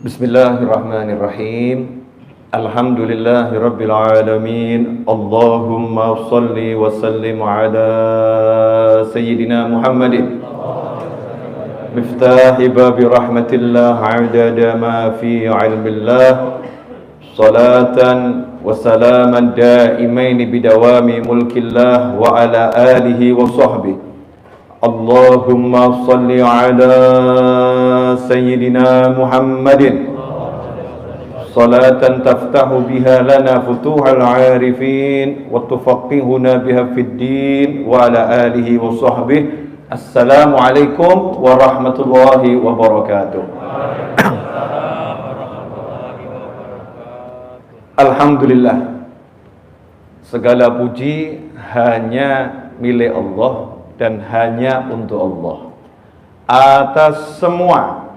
Bismillahirrahmanirrahim. Alhamdulillahirabbil alamin. Allahumma shalli wa sallim ala sayyidina Muhammadin miftahi babi rahmatillah adada ma fi ilmillah. Salatan wa salaman daimain bidawami mulkillah wa ala alihi wa sahbihi. Allahumma salli ala sayyidina Muhammadin salatan taftahu biha lana futuhal arifin wa tufaqihuna biha fid din wa ala alihi wa sahbihi. Assalamualaikum warahmatullahi wabarakatuh. Alhamdulillah, segala puji hanya milik Allah dan hanya untuk Allah, atas semua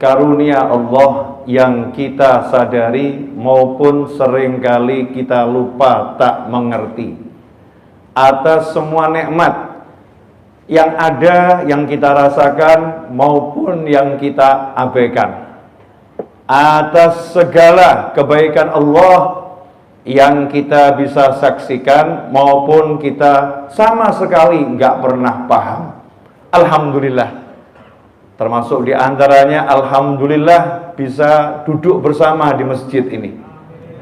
karunia Allah yang kita sadari maupun seringkali kita lupa tak mengerti, atas semua nikmat yang ada yang kita rasakan maupun yang kita abaikan, atas segala kebaikan Allah yang kita bisa saksikan maupun kita sama sekali nggak pernah paham. Alhamdulillah, termasuk diantaranya alhamdulillah bisa duduk bersama di masjid ini.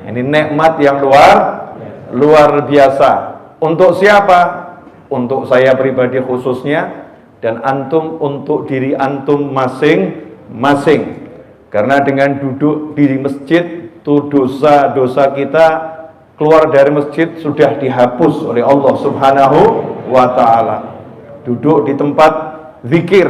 Ini nikmat yang luar biasa. Untuk siapa? Untuk saya pribadi khususnya, dan antum untuk diri antum masing-masing. Karena dengan duduk di masjid itu dosa-dosa kita keluar dari masjid sudah dihapus oleh Allah Subhanahu wa ta'ala. Duduk di tempat zikir,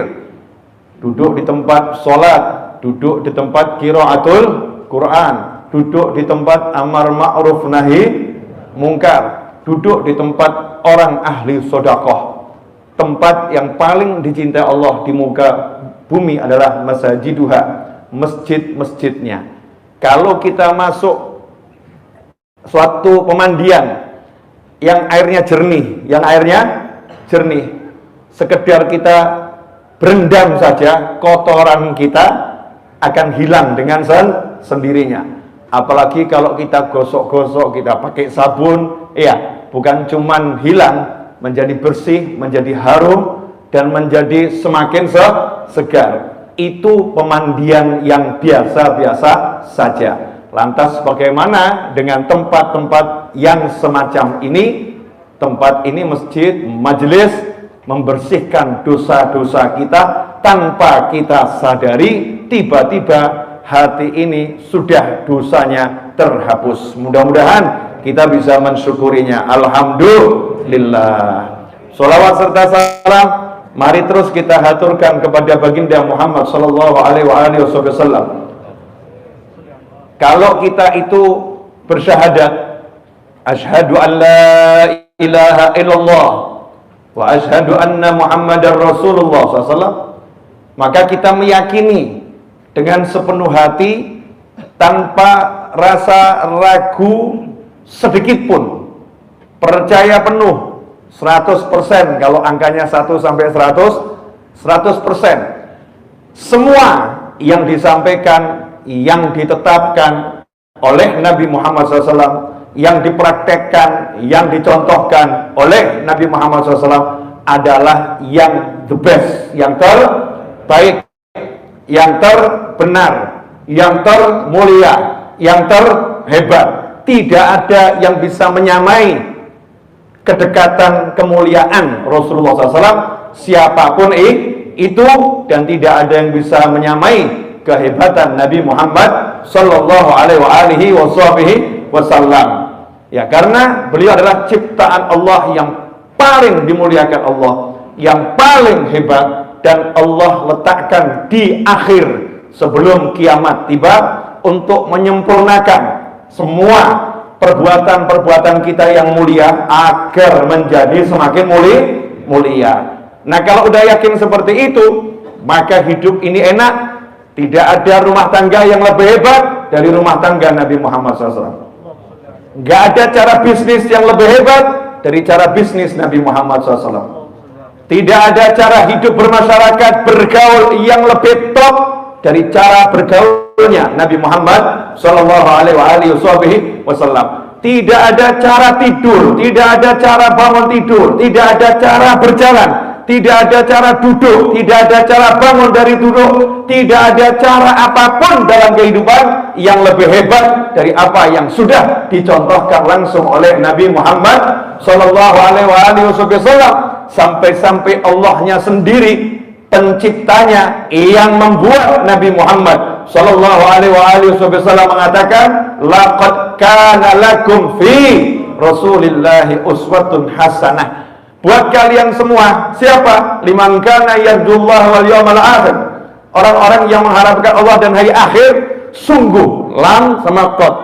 duduk di tempat sholat, duduk di tempat qiraatul Quran, duduk di tempat amar ma'ruf nahi mungkar, duduk di tempat orang ahli sedekah. Tempat yang paling dicintai Allah di muka bumi adalah masajiduha, masjid-masjidnya. Kalau kita masuk suatu pemandian yang airnya jernih, sekedar kita berendam saja, kotoran kita akan hilang dengan sendirinya. Apalagi kalau kita gosok-gosok, kita pakai sabun, ya, bukan cuman hilang, menjadi bersih, menjadi harum, dan menjadi semakin segar. Itu pemandian yang biasa-biasa saja. Lantas bagaimana dengan tempat-tempat yang semacam ini? Tempat ini masjid, majelis, membersihkan dosa-dosa kita tanpa kita sadari. Tiba-tiba hati ini sudah dosanya terhapus. Mudah-mudahan kita bisa mensyukurinya. Alhamdulillah. Sholawat serta salam mari terus kita haturkan kepada baginda Muhammad sallallahu alaihi wasallam. Kalau kita itu bersyahadat asyhadu an la ilaha illallah wa asyhadu anna Muhammadar Rasulullah SAW, maka kita meyakini dengan sepenuh hati tanpa rasa ragu sedikit pun, percaya penuh 100%. Kalau angkanya 1 sampai 100%, semua yang disampaikan, yang ditetapkan oleh Nabi Muhammad SAW, yang dipraktekkan, yang dicontohkan oleh Nabi Muhammad SAW adalah yang the best, yang terbaik, yang terbenar, yang termulia, yang terhebat. Tidak ada yang bisa menyamai kedekatan kemuliaan Rasulullah SAW, siapapun itu, dan tidak ada yang bisa menyamai kehebatan Nabi Muhammad sallallahu alaihi wasallam. Ya, karena beliau adalah ciptaan Allah yang paling dimuliakan Allah, yang paling hebat, dan Allah letakkan di akhir sebelum kiamat tiba untuk menyempurnakan semua perbuatan-perbuatan kita yang mulia agar menjadi semakin mulia. Nah, kalau udah yakin seperti itu, maka hidup ini enak. Tidak ada rumah tangga yang lebih hebat dari rumah tangga Nabi Muhammad SAW. Gak ada cara bisnis yang lebih hebat dari cara bisnis Nabi Muhammad SAW. Tidak ada cara hidup bermasyarakat, bergaul yang lebih top dari cara bergaul Rasulnya Nabi Muhammad Shallallahu Alaihi Wasallam. Tidak ada cara tidur, tidak ada cara bangun tidur, tidak ada cara berjalan, tidak ada cara duduk, tidak ada cara bangun dari duduk, tidak ada cara apapun dalam kehidupan yang lebih hebat dari apa yang sudah dicontohkan langsung oleh Nabi Muhammad Shallallahu Alaihi Wasallam. Sampai-sampai Allahnya sendiri penciptanya yang membuat Nabi Muhammad Sallallahu Alaihi Wasallam mengatakan, laqad kana lakum fi Rasulillahi uswatun hasanah. Buat kalian semua, siapa? Liman kana yarjullah wal yawmal akhir. Orang-orang yang mengharapkan Allah dan hari akhir, sungguh lam sama qad.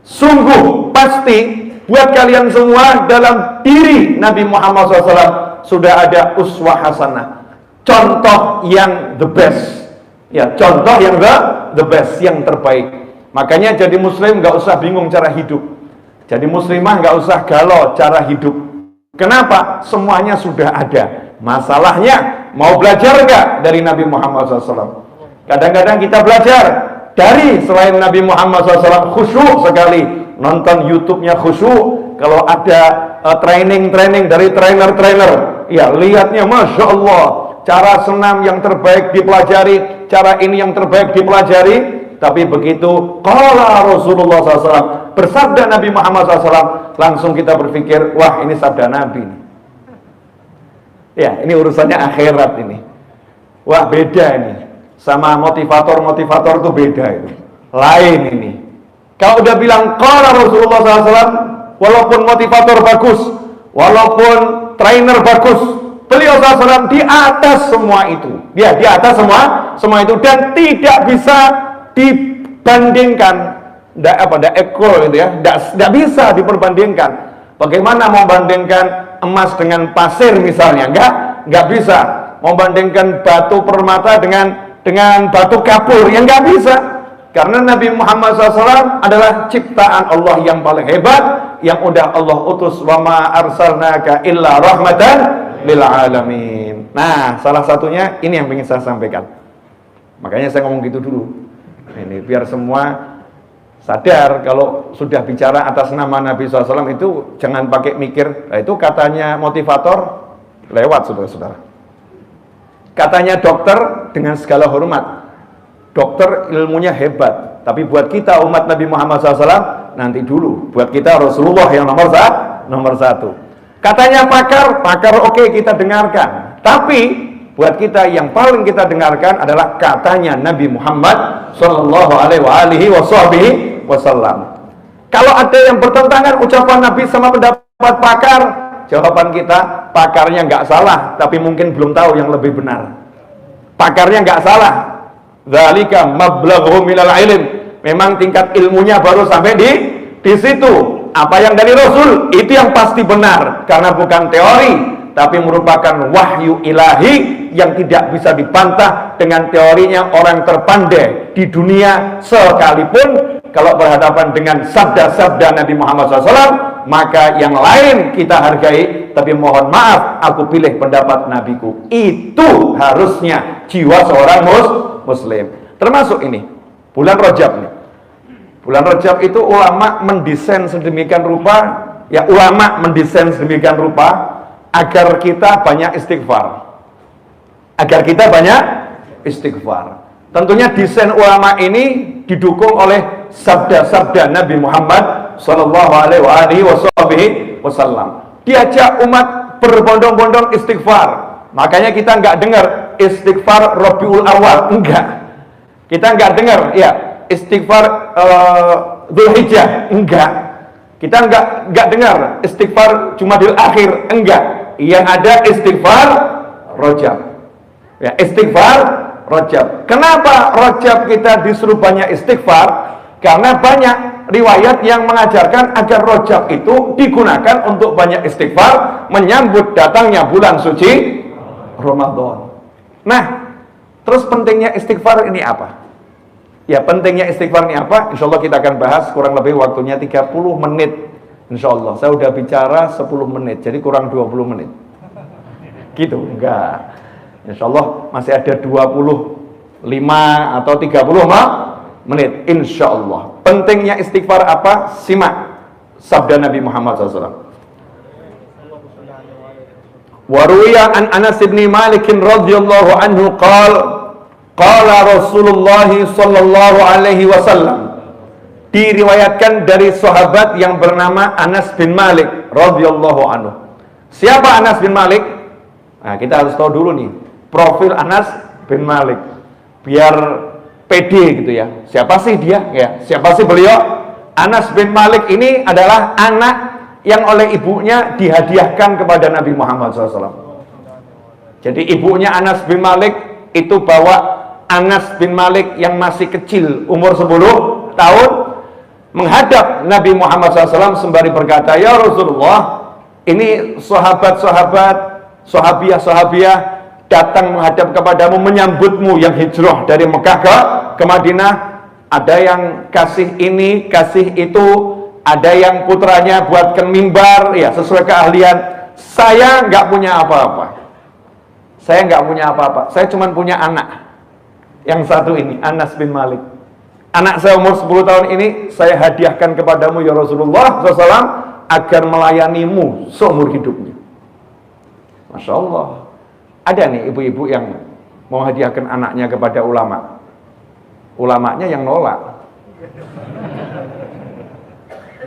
Sungguh pasti buat kalian semua dalam diri Nabi Muhammad SAW sudah ada uswah hasanah. Contoh yang the best. Ya, contoh yang the best, yang terbaik. Makanya jadi muslim gak usah bingung cara hidup. Jadi muslimah gak usah galau cara hidup. Kenapa? Semuanya sudah ada. Masalahnya mau belajar gak dari Nabi Muhammad SAW? Kadang-kadang kita belajar dari selain Nabi Muhammad SAW, khusyuk sekali. Nonton YouTube-nya khusyuk. Kalau ada training-training dari trainer-trainer, ya lihatnya Masya Allah. Cara senam yang terbaik dipelajari, cara ini yang terbaik dipelajari. Tapi begitu qala Rasulullah SAW, bersabda Nabi Muhammad SAW, langsung kita berpikir, wah ini sabda Nabi. Ya, ini urusannya akhirat ini. Wah beda ini. Sama motivator-motivator itu beda itu. Lain ini. Kalau udah bilang qala Rasulullah SAW, walaupun motivator bagus, walaupun trainer bagus, beliau SAW di atas semua itu. Dia di atas semua itu, dan tidak bisa dibandingkan, tidak ekor gitu ya, tidak bisa diperbandingkan. Bagaimana mau bandingkan emas dengan pasir misalnya? Enggak bisa. Mau bandingkan batu permata dengan batu kapur, yang enggak bisa. Karena Nabi Muhammad SAW adalah ciptaan Allah yang paling hebat, yang udah Allah utus, wa ma arsalnaka illa rahmatan lil alamin. Nah, salah satunya ini yang ingin saya sampaikan. Makanya saya ngomong gitu dulu. Ini biar semua sadar kalau sudah bicara atas nama Nabi SAW itu jangan pakai mikir, nah, itu katanya motivator lewat saudara-saudara. Katanya dokter, dengan segala hormat, dokter ilmunya hebat, tapi buat kita umat Nabi Muhammad SAW nanti dulu. Buat kita Rasulullah yang nomor satu. Katanya pakar oke, kita dengarkan. Tapi buat kita yang paling kita dengarkan adalah katanya Nabi Muhammad Sallallahu Alaihi Wasallam. Kalau ada yang bertentangan ucapan Nabi sama pendapat pakar, jawaban kita, pakarnya nggak salah, tapi mungkin belum tahu yang lebih benar. Pakarnya nggak salah. Dzalika mablaghuhum minal ilm. Memang tingkat ilmunya baru sampai di situ. Apa yang dari Rasul itu yang pasti benar, karena bukan teori, tapi merupakan wahyu ilahi yang tidak bisa dibantah dengan teorinya orang terpandai di dunia sekalipun. Kalau berhadapan dengan sabda-sabda Nabi Muhammad SAW, maka yang lain kita hargai, tapi mohon maaf, aku pilih pendapat Nabiku. Itu harusnya jiwa seorang muslim. Termasuk ini bulan Rajab nih. Bulan Rajab itu ulama mendesain sedemikian rupa, ya ulama mendesain sedemikian rupa agar kita banyak istighfar. Agar kita banyak istighfar. Tentunya desain ulama ini didukung oleh sabda-sabda Nabi Muhammad Sallallahu Alaihi Wasallam. Diajak umat berbondong-bondong istighfar. Makanya kita nggak dengar istighfar Rabiul Awal, enggak. Kita nggak dengar, ya istighfar Dzulhijjah, enggak. Kita nggak dengar istighfar Jumadil Akhir, enggak. Yang ada istighfar Rajab. Ya, istighfar Rajab. Kenapa Rajab kita disuruh banyak istighfar? Karena banyak riwayat yang mengajarkan agar Rajab itu digunakan untuk banyak istighfar menyambut datangnya bulan suci Ramadan. Nah, terus pentingnya istighfar ini apa? Ya, pentingnya istighfar ini apa? Insya Allah kita akan bahas, kurang lebih waktunya 30 menit. Insya Allah, saya udah bicara 10 menit, jadi kurang 20 menit. Gitu, enggak. Insya Allah masih ada 20 5 atau 30 menit, insya Allah. Pentingnya istighfar apa? Simak sabda Nabi Muhammad SAW. Waruya an Anas bin Malik radhiyallahu anhu qala Rasulullah sallallahu alaihi wasallam. Diriwayatkan dari sahabat yang bernama Anas bin Malik radhiyallahu anhu. Siapa Anas bin Malik? Nah, kita harus tahu dulu nih profil Anas bin Malik biar pede gitu ya. Siapa sih dia? Ya, siapa sih beliau? Anas bin Malik ini adalah anak yang oleh ibunya dihadiahkan kepada Nabi Muhammad SAW. Jadi ibunya Anas bin Malik itu bawa Anas bin Malik yang masih kecil, umur 10 tahun, menghadap Nabi Muhammad SAW sembari berkata, "Ya Rasulullah, ini sahabat-sahabat, sahabiah-sahabiah datang menghadap kepadamu, menyambutmu yang hijrah dari Mekah ke Madinah. Ada yang kasih ini, kasih itu, ada yang putranya buatkan mimbar, ya sesuai keahlian. Saya nggak punya apa-apa. Saya nggak punya apa-apa. Saya cuma punya anak. Yang satu ini, Anas bin Malik. Anak saya umur 10 tahun ini, saya hadiahkan kepadamu ya Rasulullah SAW, agar melayanimu seumur hidupnya." Masya Allah. Ada nih ibu-ibu yang mau hadiahkan anaknya kepada ulama. Ulamanya yang nolak.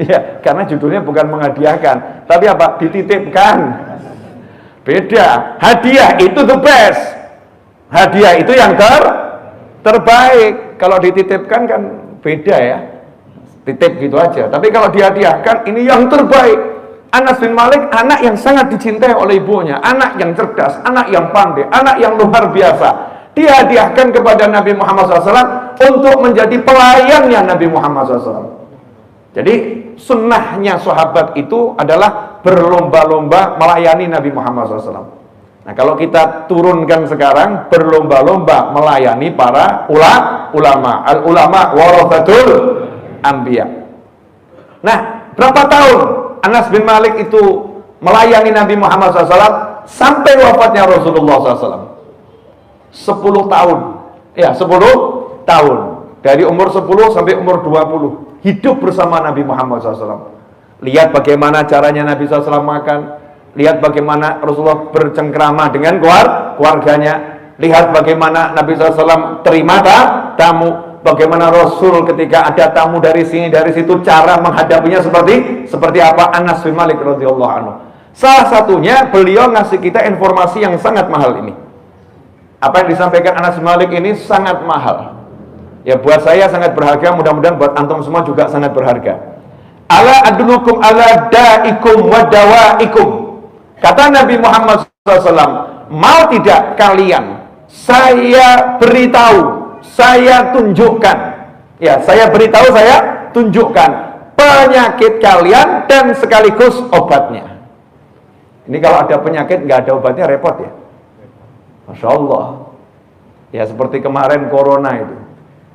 Ya, karena judulnya bukan menghadiahkan, tapi apa? Dititipkan. Beda. Hadiah itu the best. Hadiah itu yang terbaik. Kalau dititipkan kan beda ya. Titip gitu aja. Tapi kalau dihadiahkan, ini yang terbaik. Anas bin Malik anak yang sangat dicintai oleh ibunya, anak yang cerdas, anak yang pandai, anak yang luar biasa. Dihadiahkan kepada Nabi Muhammad SAW untuk menjadi pelayannya Nabi Muhammad SAW. Jadi sunnahnya sahabat itu adalah berlomba-lomba melayani Nabi Muhammad SAW. Nah, kalau kita turunkan sekarang, berlomba-lomba melayani para ulama. Al-ulama warathatul anbiya. Nah, berapa tahun Anas bin Malik itu melayani Nabi Muhammad SAW sampai wafatnya Rasulullah SAW? 10 tahun. Ya, 10 tahun. Dari umur 10 sampai umur 20. Hidup bersama Nabi Muhammad SAW. Lihat bagaimana caranya Nabi SAW makan. Lihat bagaimana Rasulullah bercengkrama dengan keluarganya. Lihat bagaimana Nabi SAW terima tamu. Bagaimana Rasul ketika ada tamu dari sini dari situ, cara menghadapinya seperti apa. Anas bin Malik radhiyallahu anhu. Salah satunya beliau ngasih kita informasi yang sangat mahal ini. Apa yang disampaikan Anas bin Malik ini sangat mahal. Ya, buat saya sangat berharga, mudah-mudahan buat antum semua juga sangat berharga. Ala adlukum ala da'ikum wa dawaikum. Kata Nabi Muhammad SAW, mau tidak kalian saya beritahu, saya tunjukkan. Ya, saya beritahu, saya tunjukkan penyakit kalian dan sekaligus obatnya. Ini kalau ada penyakit nggak ada obatnya repot ya. Masya Allah. Ya, seperti kemarin corona itu.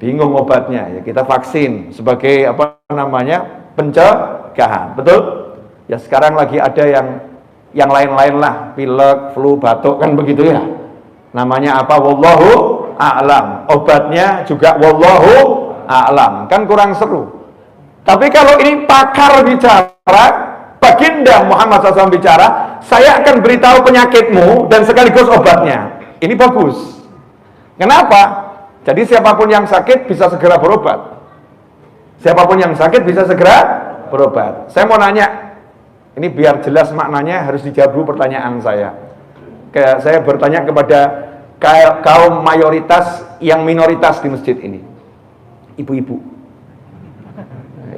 Bingung obatnya, ya kita vaksin sebagai apa namanya, pencegahan, betul? Ya sekarang lagi ada yang lain-lain lah, pilek, flu, batuk, kan begitu ya. Namanya apa? Wallahu a'lam. Obatnya juga wallahu a'lam. Kan kurang seru. Tapi kalau ini pakar bicara, baginda Muhammad SAW bicara, saya akan beritahu penyakitmu dan sekaligus obatnya. Ini bagus. Kenapa? Jadi siapapun yang sakit bisa segera berobat. Siapapun yang sakit bisa segera berobat. Saya mau nanya, ini biar jelas maknanya harus dijawab dulu pertanyaan saya. Saya bertanya kepada kaum mayoritas yang minoritas di masjid ini. Ibu-ibu.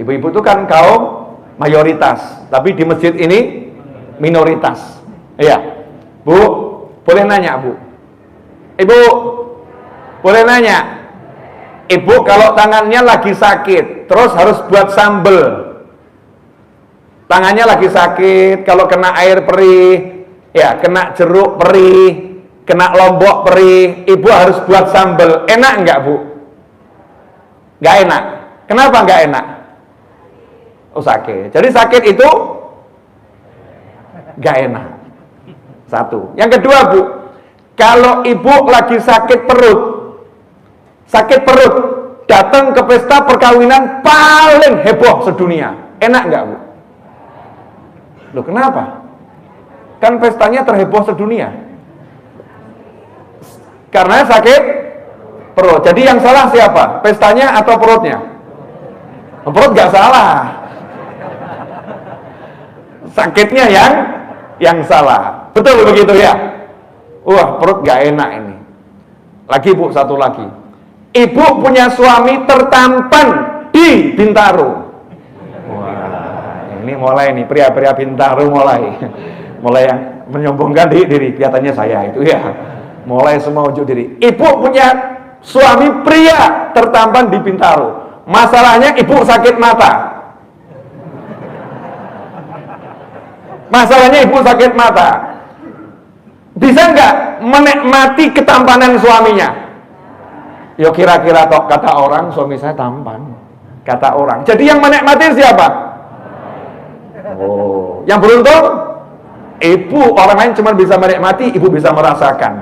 Ibu-ibu itu kan kaum mayoritas, tapi di masjid ini minoritas. Iya. Bu, boleh nanya, Bu? Ibu, boleh nanya, ibu kalau tangannya lagi sakit, terus harus buat sambel. Tangannya lagi sakit, kalau kena air perih, ya kena jeruk perih, kena lombok perih, ibu harus buat sambel. Enak enggak, Bu? Enggak enak. Kenapa enggak enak? Oh, sakit. Jadi sakit itu enggak enak. Satu. Yang kedua, Bu, kalau ibu lagi sakit perut, sakit perut, datang ke pesta perkawinan paling heboh sedunia. Enak nggak, Bu? Loh, kenapa? Kan pestanya terheboh sedunia. Karena sakit perut. Jadi yang salah siapa? Pestanya atau perutnya? Perut nggak salah. Sakitnya yang salah. Betul begitu ya? Wah, perut nggak enak ini. Lagi, Bu, satu lagi. Ibu punya suami tertampan di Bintaro. Wah, ini mulai nih, pria-pria Bintaro mulai yang menyombongkan diri. Kelihatannya saya itu ya. Mulai semua unjuk diri. Ibu punya suami pria tertampan di Bintaro. Masalahnya ibu sakit mata. Masalahnya ibu sakit mata. Bisa nggak menikmati ketampanan suaminya? Ya kira-kira toh, kata orang suami saya tampan, kata orang. Jadi yang menikmati siapa? Oh, yang beruntung ibu. Orang lain cuma bisa menikmati, ibu bisa merasakan.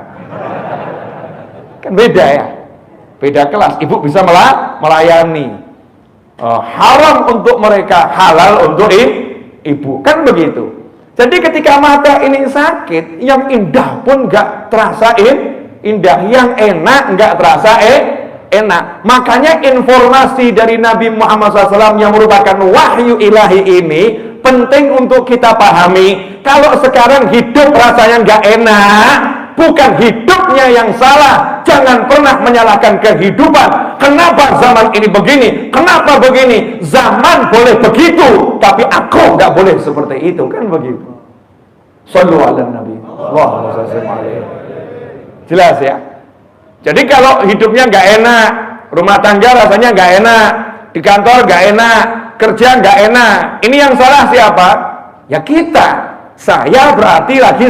Kan beda ya, beda kelas. Ibu bisa melayani. Haram untuk mereka, halal untuk ibu. Kan begitu. Jadi ketika mata ini sakit, yang indah pun nggak terasa indah, yang enak nggak terasa enak. Makanya informasi dari Nabi Muhammad SAW yang merupakan wahyu ilahi ini penting untuk kita pahami. Kalau sekarang hidup rasanya nggak enak, bukan hidupnya yang salah. Jangan pernah menyalahkan kehidupan. Kenapa zaman ini begini? Kenapa begini? Zaman boleh begitu, tapi aku nggak boleh seperti itu, kan begitu. Shallu ala Nabi. Allahumma shalli alaihi. Jelas ya. Jadi kalau hidupnya nggak enak, rumah tangga rasanya nggak enak, di kantor nggak enak, kerja nggak enak, ini yang salah siapa? Ya kita. Saya berarti lagi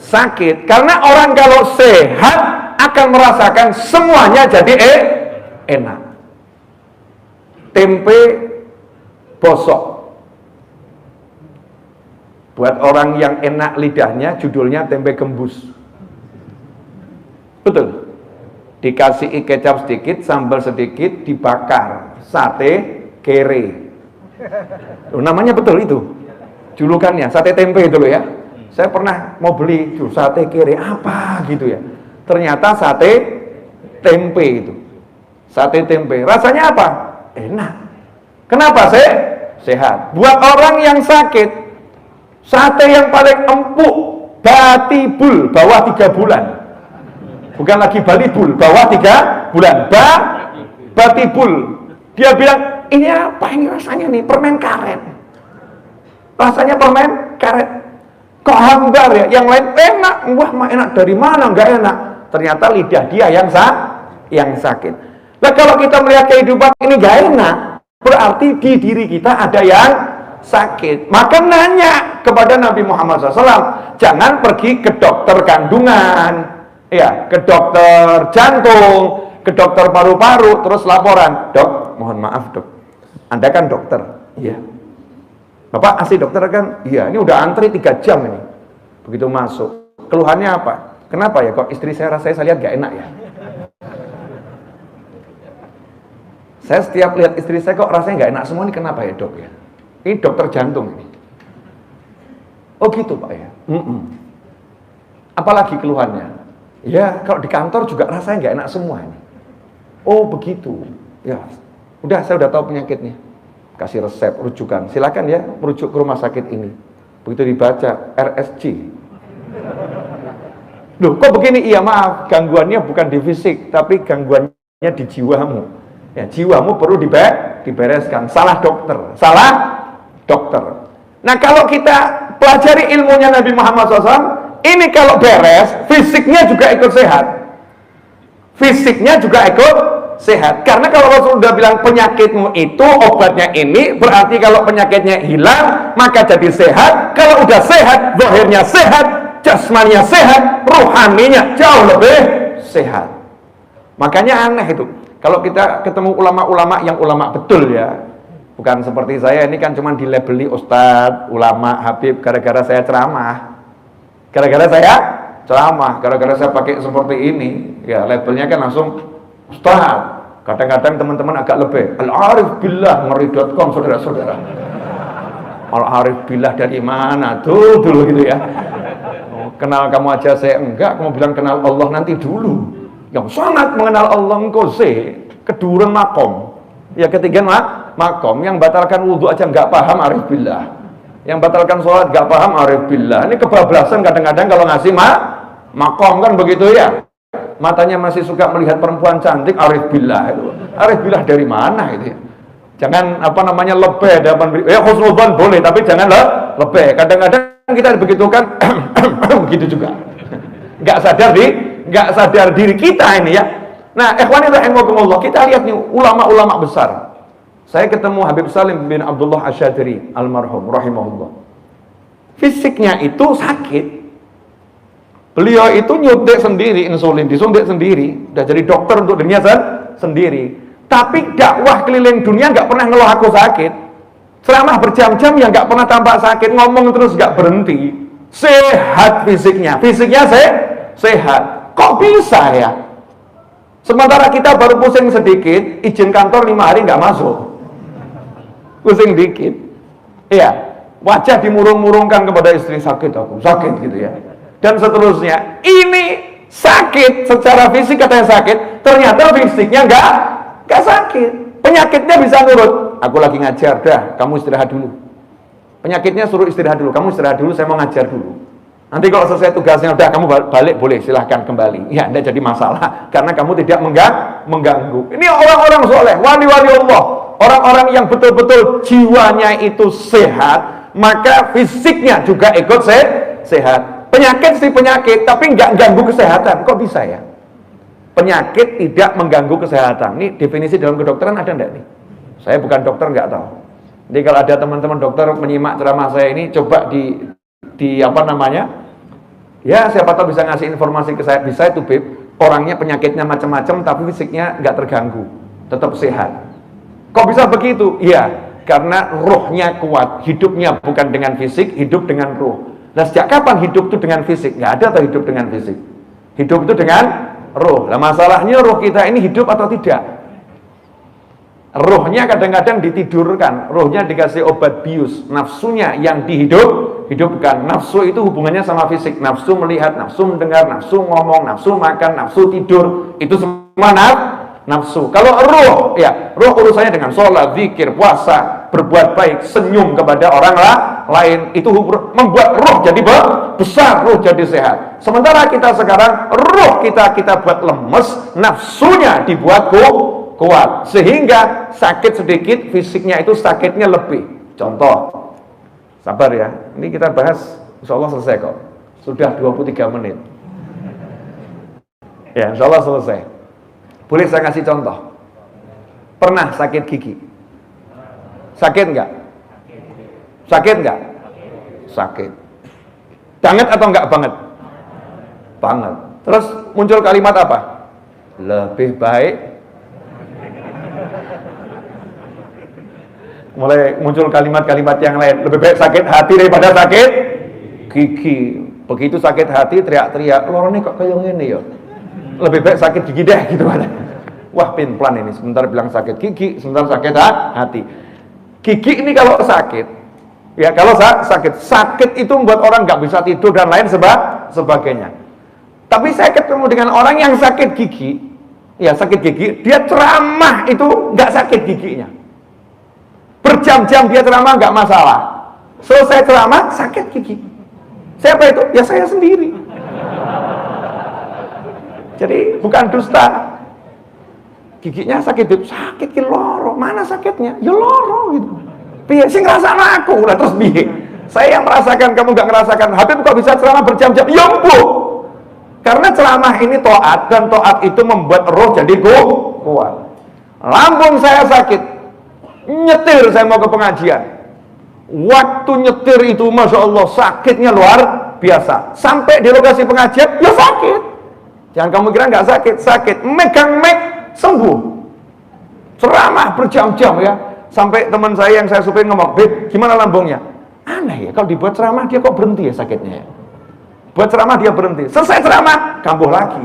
sakit. Karena orang kalau sehat akan merasakan semuanya jadi enak. Tempe bosok. Buat orang yang enak lidahnya, judulnya tempe gembus. Betul. Dikasih kecap sedikit, sambal sedikit, dibakar, sate kere. Loh, namanya betul itu. Julukannya sate tempe itu loh ya. Saya pernah mau beli sate kere apa gitu ya. Ternyata sate tempe itu. Sate tempe. Rasanya apa? Enak. Kenapa sehat? Buat orang yang sakit, sate yang paling empuk batibul bawah 3 bulan. Bukan lagi balibul, bawah 3 bulan. Batibul. Dia bilang, ini apa ini rasanya nih? Permen karet. Rasanya permen karet. Kok hambar ya? Yang lain enak. Wah, enak dari mana? Enggak enak. Ternyata lidah dia yang sakit. Nah, kalau kita melihat kehidupan ini enggak enak, berarti di diri kita ada yang sakit. Maka nanya kepada Nabi Muhammad SAW, jangan pergi ke dokter kandungan, ya, ke dokter jantung, ke dokter paru-paru, terus laporan, dok, mohon maaf dok, Anda kan dokter, iya. Bapak asli dokter kan? Iya, ini udah antri 3 jam ini. Begitu masuk, keluhannya apa? Kenapa ya kok istri saya rasanya saya lihat gak enak ya? Saya setiap lihat istri saya kok rasanya gak enak semua, ini kenapa ya dok ya? Ini dokter jantung ini. Oh gitu Pak ya? Apalagi keluhannya? Ya kalau di kantor juga rasanya gak enak semua ini. Oh begitu. Ya, udah saya udah tahu penyakitnya. Kasih resep, rujukan. Silakan ya, merujuk ke rumah sakit ini. Begitu dibaca, RSC. Loh, kok begini? Iya maaf, gangguannya bukan di fisik, tapi gangguannya di jiwamu. Ya, jiwamu perlu dibereskan. Salah dokter. Nah, kalau kita pelajari ilmunya Nabi Muhammad SAW, ini kalau beres, fisiknya juga ikut sehat. Fisiknya juga ikut sehat. Karena kalau Rasul sudah bilang penyakitmu itu obatnya ini, berarti kalau penyakitnya hilang maka jadi sehat. Kalau udah sehat, zahirnya sehat, jasmaninya sehat, rohaninya jauh lebih sehat. Makanya aneh itu kalau kita ketemu ulama-ulama yang ulama betul ya, bukan seperti saya ini kan cuma dilabeli ustadz, ulama, habib gara-gara saya ceramah, gara-gara saya pakai seperti ini ya, labelnya kan langsung Ustaz, kadang-kadang teman-teman agak lebih. Al-Arif Billah ngeri.com, saudara-saudara. Al-Arif Billah dari mana tuh dulu gitu ya. Kenal kamu aja saya enggak, kamu bilang kenal Allah nanti dulu. Yang sangat mengenal Allah engkau keduren makom. Ya ketiga makom, yang batalkan wudhu aja enggak paham Arif Billah. Yang batalkan sholat enggak paham Arif Billah. Ini kebablasan kadang-kadang kalau ngasih makom kan begitu ya. Matanya masih suka melihat perempuan cantik, Arif Billah itu. Arif Billah dari mana itu ya? Jangan lebih ya husnudzon boleh tapi jangan lebih. Kadang-kadang kita begitukan begitu juga. Enggak sadar diri kita ini ya. Nah, ikhwani rahimakumullah, kita lihat nih ulama-ulama besar. Saya ketemu Habib Salim bin Abdullah Asy-Syadzili almarhum rahimahullah. Fisiknya itu sakit. Beliau itu nyuntik sendiri insulin, disuntik sendiri, udah jadi dokter untuk dirinya sendiri. Tapi dakwah keliling dunia nggak pernah ngeluh aku sakit. Ceramah berjam-jam yang nggak pernah tampak sakit, ngomong terus nggak berhenti. Sehat fisiknya sehat. Kok bisa ya? Sementara kita baru pusing sedikit, izin kantor 5 hari nggak masuk. Pusing dikit. Iya, wajah dimurung-murungkan kepada istri, sakit gitu ya. Dan seterusnya. Ini sakit secara fisik katanya sakit, ternyata fisiknya nggak sakit. Penyakitnya bisa nurut. Aku lagi ngajar, dah, kamu istirahat dulu. Penyakitnya suruh istirahat dulu. Kamu istirahat dulu, saya mau ngajar dulu. Nanti kalau selesai tugasnya, udah kamu balik, boleh, silahkan kembali. Ya, tidak jadi masalah, karena kamu tidak mengganggu. Ini orang-orang soleh, wali-wali Allah, orang-orang yang betul-betul jiwanya itu sehat, maka fisiknya juga ikut sehat. Penyakit sih penyakit, tapi nggak ganggu kesehatan. Kok bisa ya? Penyakit tidak mengganggu kesehatan. Ini definisi dalam kedokteran ada enggak nih? Saya bukan dokter, nggak tahu. Jadi kalau ada teman-teman dokter menyimak ceramah saya ini, coba ya siapa tahu bisa ngasih informasi ke saya. Bisa itu Beb, orangnya penyakitnya macam-macam tapi fisiknya nggak terganggu, tetap sehat. Kok bisa begitu? Iya, karena rohnya kuat. Hidupnya bukan dengan fisik, hidup dengan roh. Nah, sejak kapan hidup itu dengan fisik? Nggak ada atau hidup dengan fisik. Hidup itu dengan roh. Nah, masalahnya roh kita ini hidup atau tidak? Rohnya kadang-kadang ditidurkan, rohnya dikasih obat bius, nafsunya yang dihidupkan. Nafsu itu hubungannya sama fisik, nafsu melihat, nafsu mendengar, nafsu ngomong, nafsu makan, nafsu tidur, itu semua nafsu. Kalau roh, ya roh urusannya dengan sholat, zikir, puasa, berbuat baik, senyum kepada orang lain, itu membuat roh jadi besar, roh jadi sehat. Sementara kita sekarang, roh kita buat lemes, nafsunya dibuat kuat, sehingga sakit sedikit, fisiknya itu sakitnya lebih. Contoh, sabar ya, ini kita bahas, insya Allah selesai kok. Sudah 23 menit. Ya, insya Allah selesai. Boleh saya kasih contoh? Pernah sakit gigi? Sakit nggak? Sakit nggak? Sakit. Banget atau nggak banget? Banget. Terus muncul kalimat apa? Lebih baik. Mulai muncul kalimat-kalimat yang lain. Lebih baik sakit hati daripada sakit gigi. Begitu sakit hati teriak-teriak, lorone kok kayak gini ya? Lebih baik sakit gigi deh gitu kan. Wah, plan ini, sebentar bilang sakit gigi, sebentar sakit hati. Gigi ini kalau sakit, ya kalau sakit itu membuat orang nggak bisa tidur dan lain sebagainya. Tapi saya ketemu dengan orang yang sakit gigi, ya sakit gigi, dia ceramah itu nggak sakit giginya. Berjam-jam dia ceramah nggak masalah. Selesai ceramah sakit gigi. Siapa itu? Ya saya sendiri. Jadi bukan dusta. Giginya sakit loro. Mana sakitnya? Ya loro gitu. Piye sing ngrasakno aku lah terus piye? Saya yang merasakan, kamu nggak ngerasakan. Habib kok bisa ceramah berjam-jam? Ya ampun. Karena ceramah ini taat, dan taat itu membuat roh jadi kuat. Lambung saya sakit. Nyetir saya mau ke pengajian. Waktu nyetir itu Masya Allah sakitnya luar biasa. Sampai di lokasi pengajian ya sakit. Jangan kamu kira nggak sakit. Megang sembuh. Ceramah berjam-jam ya. Sampai teman saya yang saya supir ngomong, Beb, gimana lambungnya? Aneh ya, kalau dibuat ceramah dia kok berhenti ya sakitnya ya. Buat ceramah dia berhenti. Selesai ceramah kambuh lagi.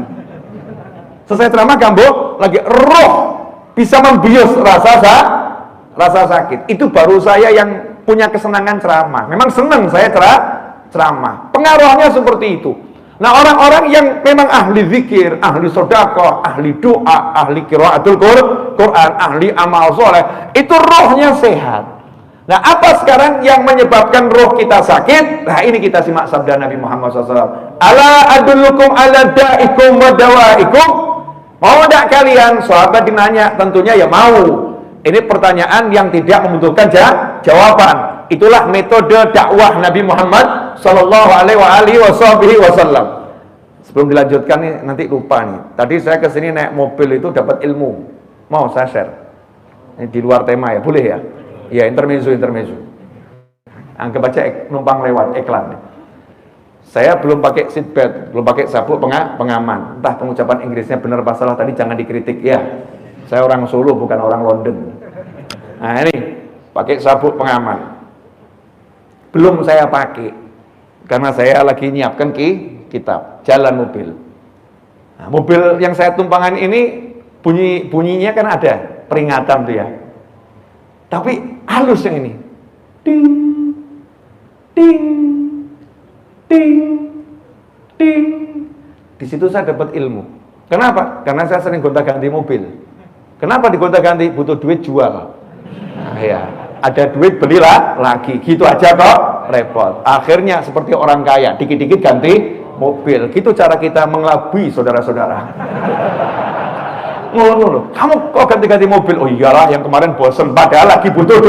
Selesai ceramah kambuh lagi, roh bisa membius rasa sakit. Itu baru saya yang punya kesenangan ceramah. Memang senang saya ceramah. Pengaruhnya seperti itu. Nah, orang-orang yang memang ahli zikir, ahli sedekah, ahli doa, ahli qiraatul Quran, ahli amal soleh, itu rohnya sehat. Nah, apa sekarang yang menyebabkan roh kita sakit? Nah, ini kita simak sabda Nabi Muhammad SAW. Ala adullukum ala da'ikum wa dawaikum. Mau tidak kalian? Sahabat dinanya, tentunya ya mau. Ini pertanyaan yang tidak membutuhkan jawaban. Itulah metode dakwah Nabi Muhammad sallallahu alaihi wasallam. Sebelum dilanjutkan nih, nanti lupa nih. Tadi saya kesini naik mobil itu dapat ilmu. Mau saya share. Ini di luar tema ya, boleh ya? Ya, intermezzo. Anggap aja numpang lewat iklan. Saya belum pakai seatbelt, belum pakai sabuk pengaman. Entah pengucapan Inggrisnya benar apa salah, tadi jangan dikritik ya. Saya orang Solo, bukan orang London. Nah, ini pakai sabuk pengaman. Belum saya pakai karena saya lagi nyiapkan kitab jalan mobil. Nah, mobil yang saya tumpangan ini bunyinya kan ada peringatan tuh ya. Tapi halus yang ini. Ding ding ding ding. Di situ saya dapat ilmu. Kenapa? Karena saya sering gonta-ganti mobil. Kenapa digonta-ganti? Butuh duit jual. Nah, ya. Ada duit belilah lagi, gitu aja kok repot. Akhirnya seperti orang kaya, dikit-dikit ganti mobil. Gitu cara kita mengelabui saudara-saudara. Ngono, kamu kok ganti-ganti mobil? Oh iyalah, yang kemarin bosen, padahal lagi butuh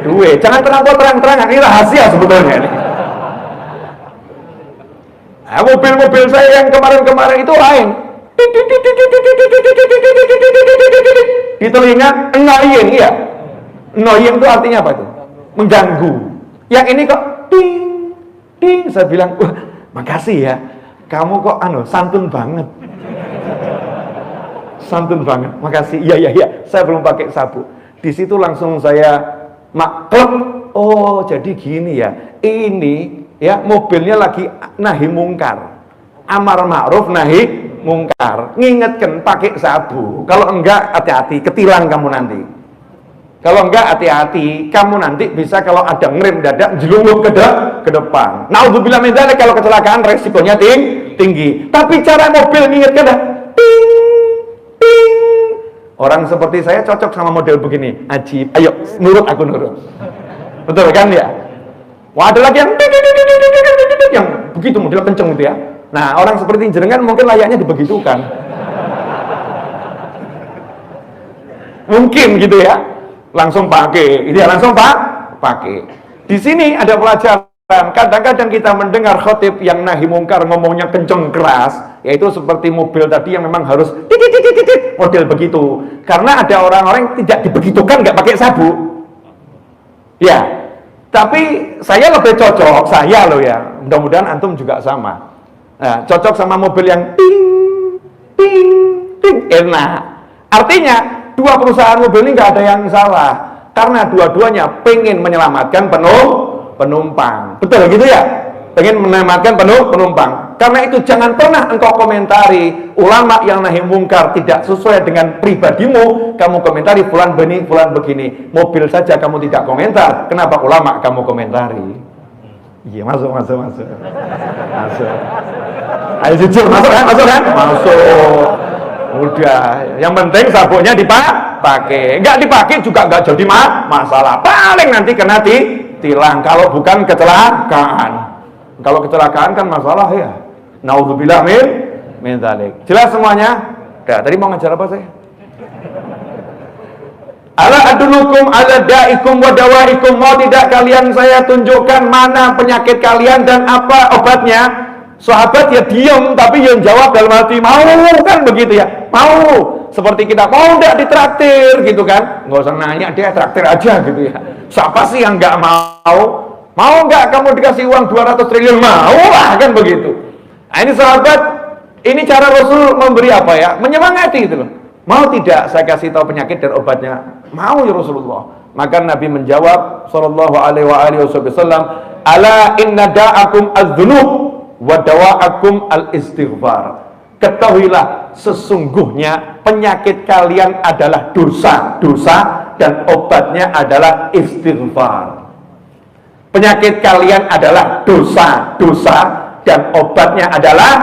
duit. Jangan terang-terangan, ini rahasia sebetulnya. Nah, mobil-mobil saya yang kemarin-kemarin itu lain. Di telinga annoying, iya. Annoying itu artinya apa itu? Mengganggu. Yang ini kok ding ding. Saya bilang, wah, makasih ya. Kamu kok santun banget. Santun banget. Makasih. Iya. Saya belum pakai sabuk. Di situ langsung saya maklum. Oh, jadi gini ya. Ini ya mobilnya lagi nahi mungkar. Amar ma'ruf nahi mungkar. Ngingetkan pakai sabuk. Kalau enggak hati-hati, ketilang kamu nanti. Kalau enggak hati-hati, kamu nanti bisa kalau ada ngerem dadak jelungup ke depan. Naudzubillah min dzalik, kalau kecelakaan resikonya tinggi. Tapi cara mobil ngingetkan dah ting ting. Orang seperti saya cocok sama model begini. Ajib. Ayo, nurut aku nurut. Betul kan ya? Wah, ada lagi yang yang begitu model kenceng gitu ya. Nah, orang seperti jenengan mungkin layaknya dibegitukan. Mungkin gitu ya. Langsung pakai, ini langsung pakai. Di sini ada pelajaran. Kadang-kadang kita mendengar khotib yang nahi mungkar ngomongnya kenceng keras, yaitu seperti mobil tadi yang memang harus model begitu. Karena ada orang-orang yang tidak dibegitukan nggak pakai sabuk. Ya, tapi saya lebih cocok, saya loh ya. Mudah-mudahan antum juga sama. Nah, cocok sama mobil yang ting ting ting enak. Artinya dua perusahaan mobil ini nggak ada yang salah, karena dua-duanya pengen menyelamatkan penumpang. Betul gitu ya? Pengen menyelamatkan penumpang. Karena itu jangan pernah engkau komentari ulama yang nahi mungkar tidak sesuai dengan pribadimu. Kamu komentari fulan begini. Mobil saja kamu tidak komentar, kenapa ulama kamu komentari? Iya, masuk. Ayo jujur, masuk kan? Masuk. Udah, yang penting sabuknya dipakai. Enggak dipakai juga enggak jadi masalah. Paling nanti kena tilang kalau bukan kecelakaan. Kalau kecelakaan kan masalah ya. Naudzubillah min dzalik. Jelas semuanya? Udah, tadi mau ngajar apa saya? Ala adulukum ala da'ikum wa dawaikum. Mau tidak kalian saya tunjukkan mana penyakit kalian dan apa obatnya? Sahabat ya diam, tapi yang jawab dalam hati mau, kan begitu ya, mau. Seperti kita mau enggak ditraktir gitu kan, nggak usah nanya, dia traktir aja gitu ya. Siapa sih yang nggak mau? Mau nggak kamu dikasih uang 200 triliun? Mau lah, kan begitu. Nah, ini sahabat, ini cara Rasul memberi apa ya, menyemangati gitu loh. Mau tidak saya kasih tahu penyakit dan obatnya? Mau ya Rasulullah. Maka Nabi menjawab sallallahu alaihi wasallam, ala inna da'akum az-dzunub wa dawa'akum al-istighfar. Ketahuilah sesungguhnya penyakit kalian adalah dosa-dosa dan obatnya adalah istighfar. Penyakit kalian adalah dosa-dosa dan obatnya adalah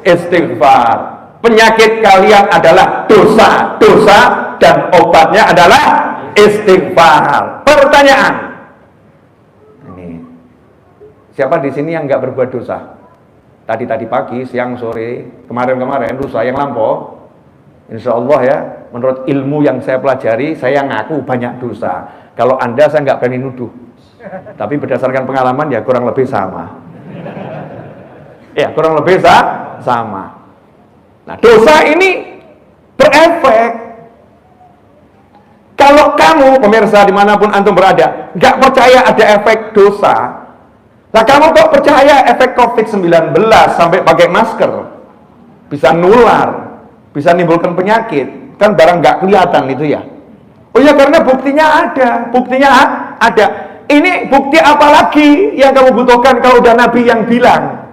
istighfar. Penyakit kalian adalah dosa-dosa dan obatnya adalah istighfar. Pertanyaan, ini siapa di sini yang nggak berbuat dosa? Tadi pagi, siang, sore, kemarin, lusa, yang lampau, insya Allah ya, menurut ilmu yang saya pelajari, saya ngaku banyak dosa. Kalau Anda, saya nggak berani nuduh, tapi berdasarkan pengalaman ya kurang lebih sama. Ya kurang lebih sama. Nah, dosa ini berefek. Kalau kamu pemirsa dimanapun antum berada nggak percaya ada efek dosa, nah kamu kok percaya efek COVID-19 sampai pakai masker bisa nular, bisa nimbulkan penyakit, kan barang nggak kelihatan itu ya. Oh ya, karena buktinya ada. Ini bukti apa lagi yang kamu butuhkan kalau udah Nabi yang bilang?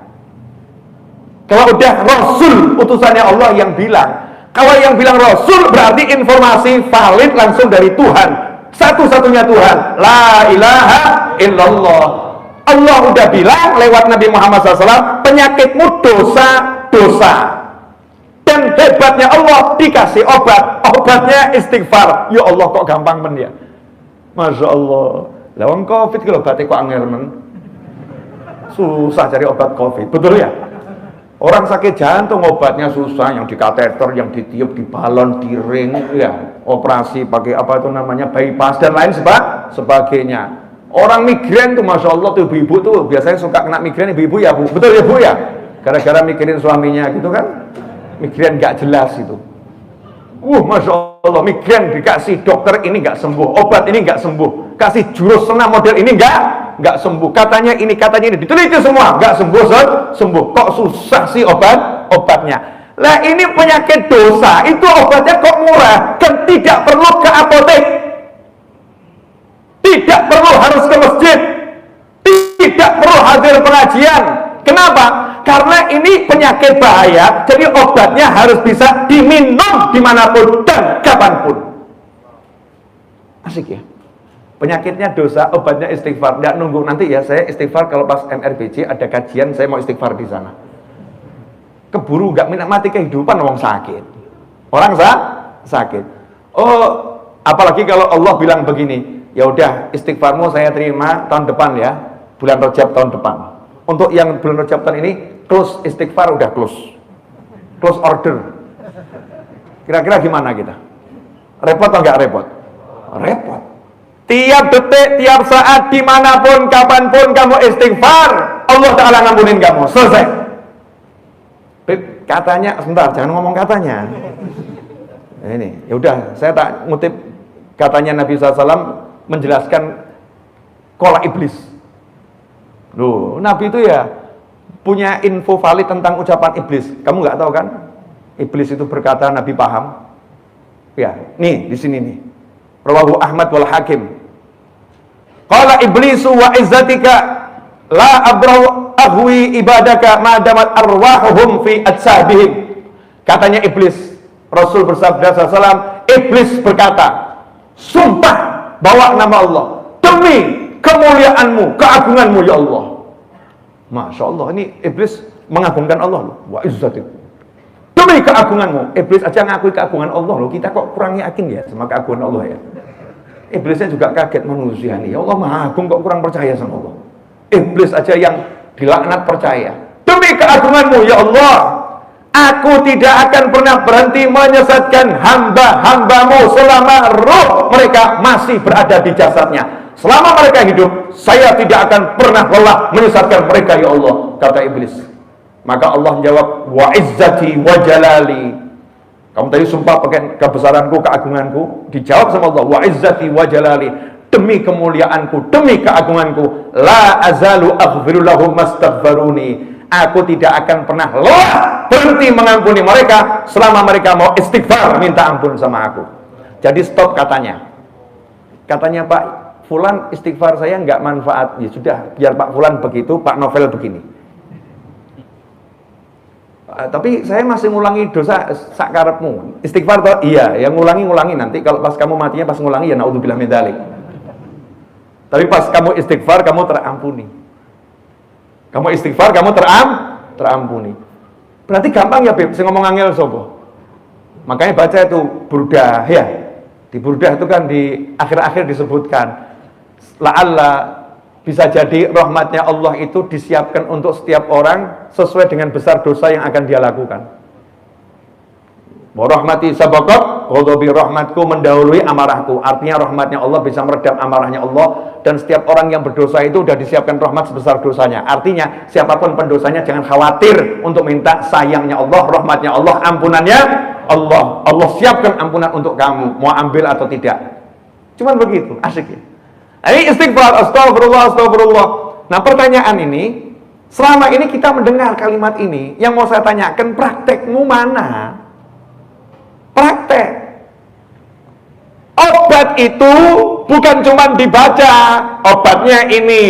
Kalau udah Rasul utusannya Allah yang bilang. Kalau yang bilang Rasul berarti informasi valid langsung dari Tuhan, satu-satunya Tuhan, la ilaha illallah. Allah udah bilang lewat Nabi Muhammad SAW, penyakitmu dosa-dosa. Dan hebatnya Allah dikasih obatnya istighfar. Ya Allah, kok gampang men ya. Masya Allah. Lawan COVID kalau obatnya kok angel men. Susah cari obat COVID, betul ya? Orang sakit jantung obatnya susah, yang di kateter, yang ditiup, di balon, di ring, ya, operasi pakai apa itu namanya bypass dan lain sebagainya. Orang migrain tuh masya Allah tuh ibu-ibu tuh biasanya suka kena migrain ibu-ibu ya bu, betul ya bu ya? Gara-gara mikirin suaminya gitu kan, migrain nggak jelas itu. Masya Allah, migrain dikasih dokter ini nggak sembuh, obat ini nggak sembuh, kasih jurus senam model ini nggak sembuh, katanya ini diteliti semua nggak sembuh. Kok susah sih obatnya? Lah ini penyakit dosa, itu obatnya kok murah dan tidak perlu ke apotek, tidak perlu harus ke masjid, tidak perlu hadir pengajian. Kenapa? Karena ini penyakit bahaya, jadi obatnya harus bisa diminum dimanapun dan kapanpun. Asik ya? Penyakitnya dosa, obatnya istighfar. Nggak nunggu nanti ya, saya istighfar kalau pas MRBC ada kajian, saya mau istighfar di sana. Keburu nggak menikmati kehidupan orang sakit. Orang sakit. Oh, apalagi kalau Allah bilang begini, ya udah istighfarmu saya terima tahun depan ya, bulan Rajab tahun depan. Untuk yang bulan Rajab tahun ini close istighfar udah close order. Kira-kira gimana kita? Repot atau nggak repot? Repot. Tiap detik, tiap saat, dimanapun, kapanpun kamu istighfar, Allah Ta'ala ngampunin kamu. Selesai. Katanya, sebentar, jangan ngomong katanya. Ini, ya udah, saya tak ngutip katanya Nabi SAW menjelaskan kolak iblis. Loh, Nabi itu ya punya info valid tentang ucapan iblis. Kamu nggak tahu kan? Iblis itu berkata, Nabi paham. Ya, nih di sini nih. Rawahu Ahmad wal Hakim. Qala iblisu wa izzatika la abrahu ahwi ibadaka ma damat arwahuhum fi ajsadihim. Katanya iblis, Rasul bersabda SAW, iblis berkata, sumpah bawa nama Allah, demi kemuliaanmu, keagunganmu ya Allah. Masya Allah, ini iblis mengagungkan Allah loh. Wa izzatik, demi keagunganmu. Iblis aja ngakui keagungan Allah loh. Kita kok kurang yakin ya sama keagungan Allah ya. Iblisnya juga kaget manusia nih. Ya Allah Maha Agung, kok kurang percaya sama Allah. Iblis aja yang dilaknat percaya. Demi keagunganmu ya Allah, aku tidak akan pernah berhenti menyesatkan hamba-hambamu selama roh mereka masih berada di jasadnya. Selama mereka hidup, saya tidak akan pernah lelah menyesatkan mereka ya Allah, kata iblis. Maka Allah jawab, wa izzati wa jalali. Kamu tadi sumpah pakai kebesaranku, keagunganku. Dijawab sama Allah, wa izzati wa jalali, demi kemuliaanku, demi keagunganku, la azalu aghfiru lahum mastaghfaruni. Aku tidak akan pernah lelah berhenti mengampuni mereka selama mereka mau istighfar, minta ampun sama aku. Jadi stop katanya. Katanya Pak Fulan, istighfar saya nggak manfaat. Ya sudah, biar Pak Fulan begitu, Pak Novel begini. Tapi saya masih ngulangi dosa sakarepmu. Istighfar toh? Iya, yang ngulangi nanti kalau pas kamu matinya pas ngulangi ya naudzubillah min dzalik. Tapi pas kamu istighfar kamu terampuni. Kamu istighfar kamu terampuni. Berarti gampang ya Beb, saya ngomong angel sobo. Makanya baca itu Burdah ya. Di Burdah itu kan di akhir-akhir disebutkan la'alla bisa jadi rahmatnya Allah itu disiapkan untuk setiap orang sesuai dengan besar dosa yang akan dia lakukan. Wa rahmati sabaqat ghadabi, rahmatku mendahului amarahku. Artinya rahmatnya Allah bisa meredam amarahnya Allah, dan setiap orang yang berdosa itu sudah disiapkan rahmat sebesar dosanya. Artinya siapapun pendosanya jangan khawatir untuk minta sayangnya Allah, rahmatnya Allah, ampunannya Allah. Allah siapkan ampunan untuk kamu, mau ambil atau tidak. Cuman begitu, asik ya. Ini istighfar, astagfirullah, astagfirullah. Nah pertanyaan ini, selama ini kita mendengar kalimat ini, yang mau saya tanyakan, praktekmu mana? Praktek. Obat itu bukan cuma dibaca, obatnya ini.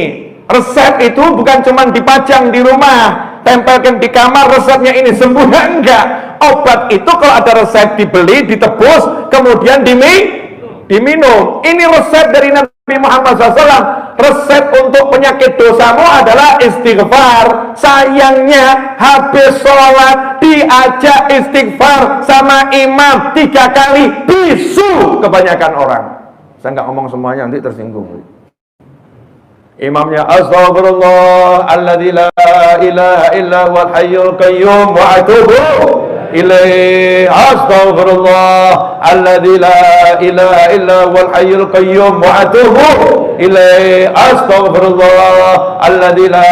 Resep itu bukan cuma dipajang di rumah, tempelkan di kamar, resepnya ini sembuh, enggak. Obat itu kalau ada resep dibeli, ditebus, kemudian diminum. Ini resep dari Nabi Muhammad SAW. Resep untuk penyakit dosamu adalah istighfar. Sayangnya habis sholat diajak istighfar sama imam 3 kali, bisu kebanyakan orang. Saya nggak ngomong semuanya, nanti tersinggung. Imamnya astagfirullah alladzi la ilaha illa huwal hayyul qayyum wa atubu ilaih, astagfirullah alladzi la ilaha illa huwal hayyul qayyum wa atubu ilaih, astagfirullah alladzi la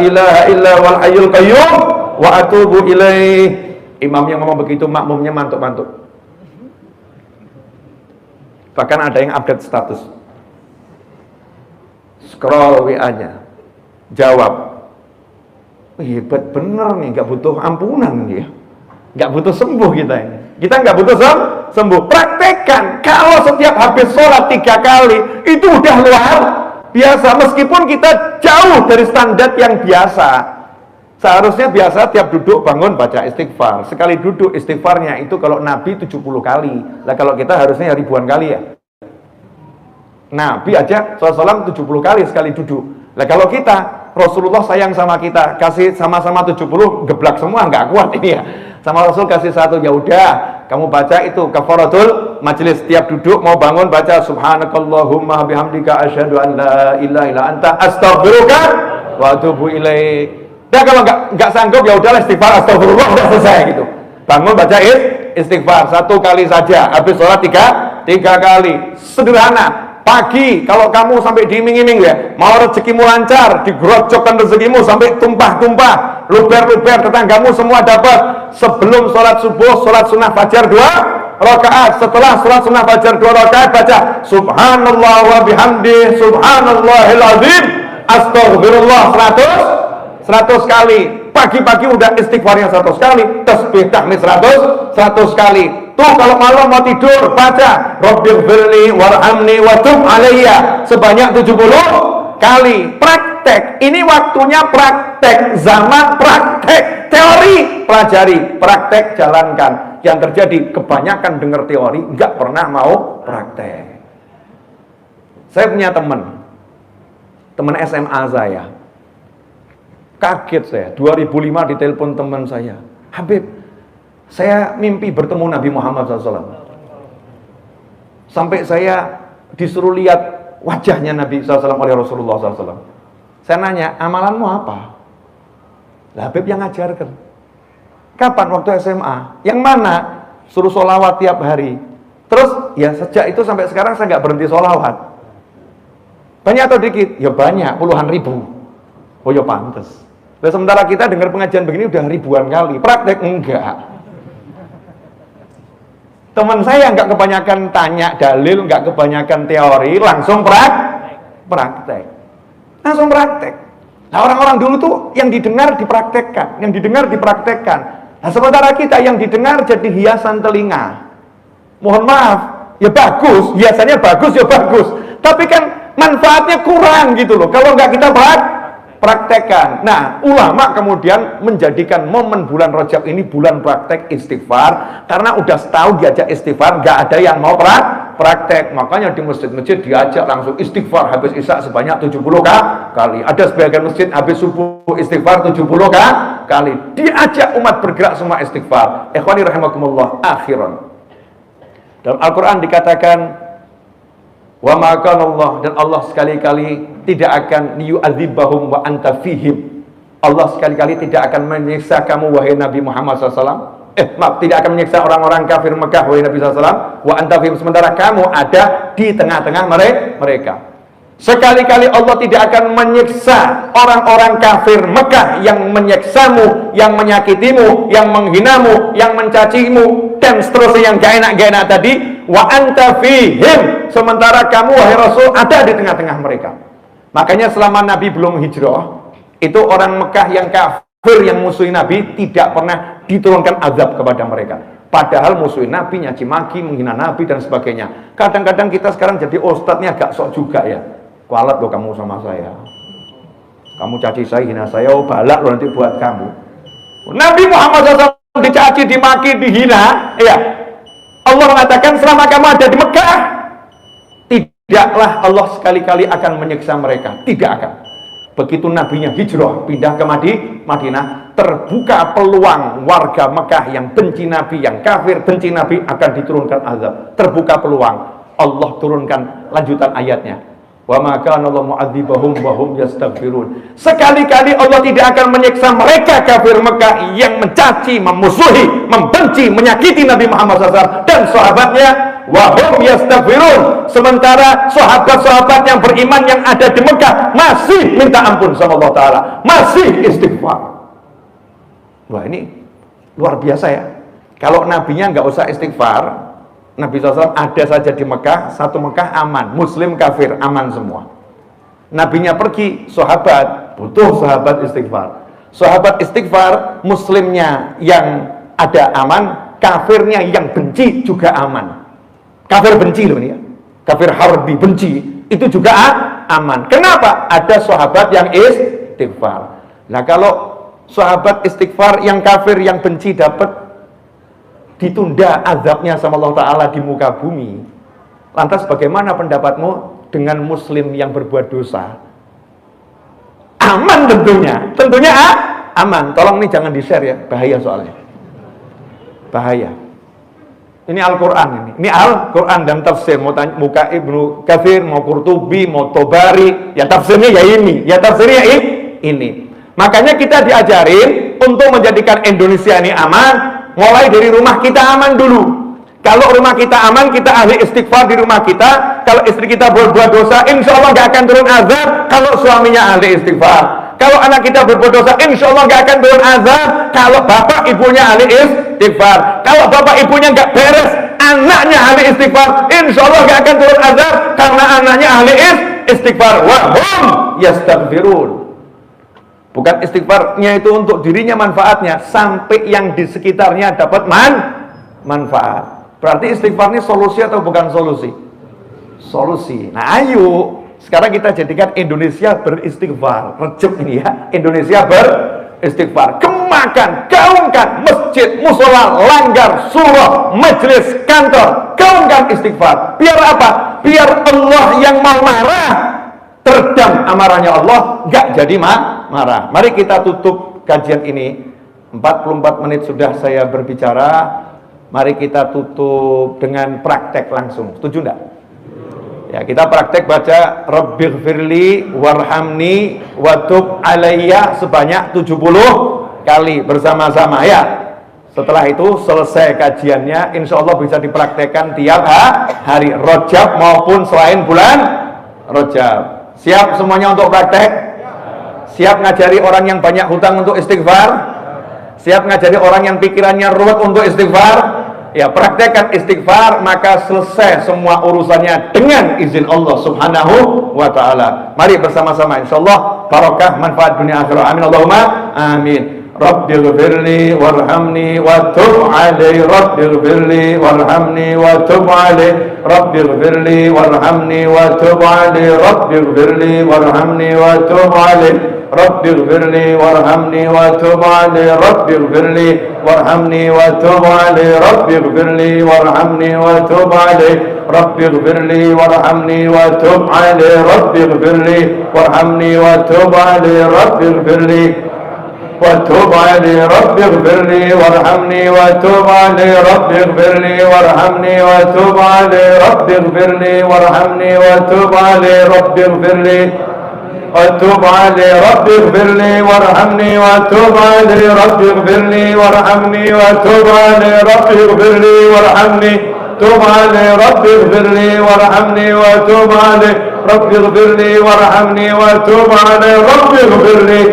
ilaha illa huwal hayyul qayyum wa atubu ilaih. Imamnya ngomong begitu, makmumnya mantuk-mantuk. Bahkan ada yang update status, scroll WA-nya, jawab, hebat bener nih, nggak butuh ampunan dia, nggak butuh sembuh kita ini. Kita nggak butuh sembuh. Praktekkan. Kalau setiap habis sholat 3 kali, itu udah luar biasa. Meskipun kita jauh dari standar yang biasa. Seharusnya biasa tiap duduk bangun baca istighfar. Sekali duduk istighfarnya itu kalau Nabi 70 kali. Lah kalau kita harusnya ribuan kali ya. Nabi aja SAW 70 kali sekali duduk. Lah kalau kita, Rasulullah sayang sama kita, kasih sama-sama 70, geblak semua, nggak kuat ini ya. Sama Rasul kasih 1, ya udah, kamu baca itu kafaratul majelis. Setiap duduk mau bangun baca subhanakallahumma bihamdika asyhadu an la ilaha illa anta astaghfiruka wa atubu ilaik. Nah kalau nggak sanggup ya udahlah istighfar astagfirullah, udah selesai gitu. Bangun baca istighfar 1 kali saja, habis sholat 3 kali. Sederhana. Pagi kalau kamu sampai diiming-iming ya, mau rezekimu lancar, digerocokkan rezekimu sampai tumpah-tumpah, luber-luber, tetanggamu semua dapat. Sebelum sholat subuh, sholat sunnah fajar 2 rakaat. Setelah sholat sunnah fajar 2 rakaat baca subhanallah wa bihamdi subhanallahil azim astaghfirullah 100 kali. Pagi-pagi udah istighfarnya 100 kali, tasbih tahmid 100 kali. Tuh kalau malam mau tidur baca Rabbighfirli warhamni wa tub alayya sebanyak 70 kali. Praktek. Ini waktunya praktek, zaman praktek. Teori pelajari, praktek jalankan. Yang terjadi kebanyakan dengar teori, nggak pernah mau praktek. Saya punya teman SMA saya. Kaget saya, 2005 ditelepon teman saya, Habib, saya mimpi bertemu Nabi Muhammad SAW. Sampai saya disuruh lihat wajahnya Nabi SAW oleh Rasulullah SAW. Saya nanya, amalanmu apa? Lah Habib yang ngajarkan. Kapan? Waktu SMA. Yang mana? Suruh sholawat tiap hari. Terus, ya sejak itu sampai sekarang saya nggak berhenti sholawat. Banyak atau dikit? Ya banyak, puluhan ribu. Oh ya pantes. Nah, sementara kita dengar pengajian begini udah ribuan kali. Praktek enggak. Teman saya nggak kebanyakan tanya dalil, nggak kebanyakan teori, langsung praktek. Langsung praktek. Nah orang-orang dulu tuh yang didengar dipraktekkan, yang didengar dipraktekkan. Nah sementara kita yang didengar jadi hiasan telinga. Mohon maaf, ya bagus, hiasannya bagus ya bagus. Tapi kan manfaatnya kurang gitu loh. Kalau nggak kita praktek. praktekkan. Nah, ulama kemudian menjadikan momen bulan Rajab ini bulan praktek istighfar, karena udah setahun diajak istighfar, nggak ada yang mau praktek. Makanya di masjid-masjid diajak langsung istighfar habis isya sebanyak 70 kali. Ada sebagian masjid habis subuh istighfar 70 kali. Diajak umat bergerak semua istighfar. Ikhwani rahimakumullah, akhiran. Dalam Al-Quran dikatakan, wa ma kana Allah, dan Allah sekali-kali tidak akan yu'adzibahum wa anta fihim. Allah sekali-kali tidak akan menyiksa kamu wahai Nabi Muhammad SAW. Tidak akan menyiksa orang-orang kafir Mekah wahai Nabi SAW. Wa anta fihim, sementara kamu ada di tengah-tengah mereka. Sekali-kali Allah tidak akan menyiksa orang-orang kafir Mekah yang menyiksamu, yang menyakitimu, yang menghinamu, yang mencacimu, dan seterusnya yang gak enak tadi. Wa anta fihim, sementara kamu wahai Rasul ada di tengah-tengah mereka. Makanya selama Nabi belum hijrah, itu orang Mekah yang kafir yang musuhi Nabi tidak pernah diturunkan azab kepada mereka. Padahal musuhi Nabi, nyaci maki, menghina Nabi dan sebagainya. Kadang-kadang kita sekarang jadi ustadznya agak sok juga ya. Kualat loh kamu sama saya. Kamu caci saya, hina saya, oh balak loh nanti buat kamu. Nabi Muhammad SAW dicaci, dimaki, dihina, ya. Allah mengatakan selama kamu ada di Mekah, tidaklah Allah sekali-kali akan menyiksa mereka. Tidak akan. Begitu nabinya hijrah pindah ke Madinah, terbuka peluang warga Mekah yang benci Nabi, yang kafir benci Nabi akan diturunkan azab. Terbuka peluang. Allah turunkan lanjutan ayatnya. Wa ma kana Allah mu'adzibahum wa hum yastaghfirun. Sekali-kali Allah tidak akan menyiksa mereka kafir Mekah yang mencaci, memusuhi, membenci, menyakiti Nabi Muhammad SAW dan sahabatnya. Wa hum yastaghfirun, sementara sahabat-sahabat yang beriman yang ada di Mekah masih minta ampun sama Allah Ta'ala, masih istighfar. Wah, ini luar biasa ya. Kalau nabinya nggak usah istighfar, Nabi SAW ada saja di Mekah, satu Mekah aman, muslim kafir aman semua. Nabinya pergi, sahabat butuh sahabat istighfar. Sahabat istighfar, muslimnya yang ada aman, kafirnya yang benci juga aman. Kafir benci loh ini ya, kafir harbi benci itu juga aman. Kenapa? Ada sahabat yang istighfar. Nah kalau sahabat istighfar yang kafir yang benci dapat ditunda azabnya sama Allah Ta'ala di muka bumi, lantas bagaimana pendapatmu dengan muslim yang berbuat dosa? Aman tentunya aman. Tolong nih jangan di-share ya, bahaya soalnya, bahaya. Ini Al-Quran ini Al-Quran dan tafsir. Mau muka Ibnu Katsir, mau Qurtubi, mau Tobari, ya tafsirnya ya ini. Makanya kita diajarin untuk menjadikan Indonesia ini aman, mulai dari rumah kita aman dulu. Kalau rumah kita aman, kita ahli istighfar di rumah kita. Kalau istri kita berbuat dosa, insya Allah gak akan turun azab kalau suaminya ahli istighfar. Kalau anak kita berbuat dosa, insya Allah gak akan turun azab kalau bapak ibunya ahli istighfar. Kalau bapak ibunya gak beres, anaknya ahli istighfar, insya Allah gak akan turun azab karena anaknya ahli istighfar. Wa hum yastaghfirun. Bukan istighfarnya itu untuk dirinya manfaatnya, sampai yang di sekitarnya dapat manfaat. Berarti istighfar ini solusi atau bukan solusi? Solusi. Nah ayo sekarang kita jadikan Indonesia beristighfar. Rejab ini ya, Indonesia beristighfar. Kemakan, gaungkan masjid, musola, langgar, surah, majelis, kantor, gaungkan istighfar. Biar apa? Biar Allah yang mau marah teredam amarahnya Allah, nggak jadi marah. Mari kita tutup kajian ini. 44 menit sudah saya berbicara. Mari kita tutup dengan praktek langsung. Setuju enggak? Ya, kita praktek baca Rabbighfirli warhamni watub alayya sebanyak 70 kali bersama-sama ya. Setelah itu selesai kajiannya, insya Allah bisa dipraktekkan tiap hari Rajab maupun selain bulan Rajab. Siap semuanya untuk praktek? Siap ngajari orang yang banyak hutang untuk istighfar? Siap ngajari orang yang pikirannya ruwet untuk istighfar? Ya, praktekkan istighfar, maka selesai semua urusannya dengan izin Allah Subhanahu wa Ta'ala. Mari bersama-sama, insyaallah barokah manfaat dunia akhirat. Amin Allahumma amin. Rabbighfirli warhamni wa tub alaihi. Rabbighfirli warhamni wa tub alaihi. Rabbighfirli warhamni wa tub alaihi. Rabbighfirli warhamni wa tub alaihi. رب اغفر لي وارحمني وتب علي رب اغفر لي وارحمني وتب علي رب اغفر لي وارحمني وتب علي رب اغفر لي وارحمني وتب علي رب اغفر لي وارحمني وتب علي رب اغفر لي وتب علي رب اغفر لي وارحمني وتب علي رب اغفر لي وارحمني وتب علي رب اغفر لي وارحمني وتب علي رب اغفر لي وتب علي رب اغفر لي وارحمني وتب علي رب اغفر لي وارحمني وتب علي رب اغفر لي وارحمني تب علي رب اغفر لي وارحمني وتب علي رب اغفر لي وارحمني وتب علي رب اغفر لي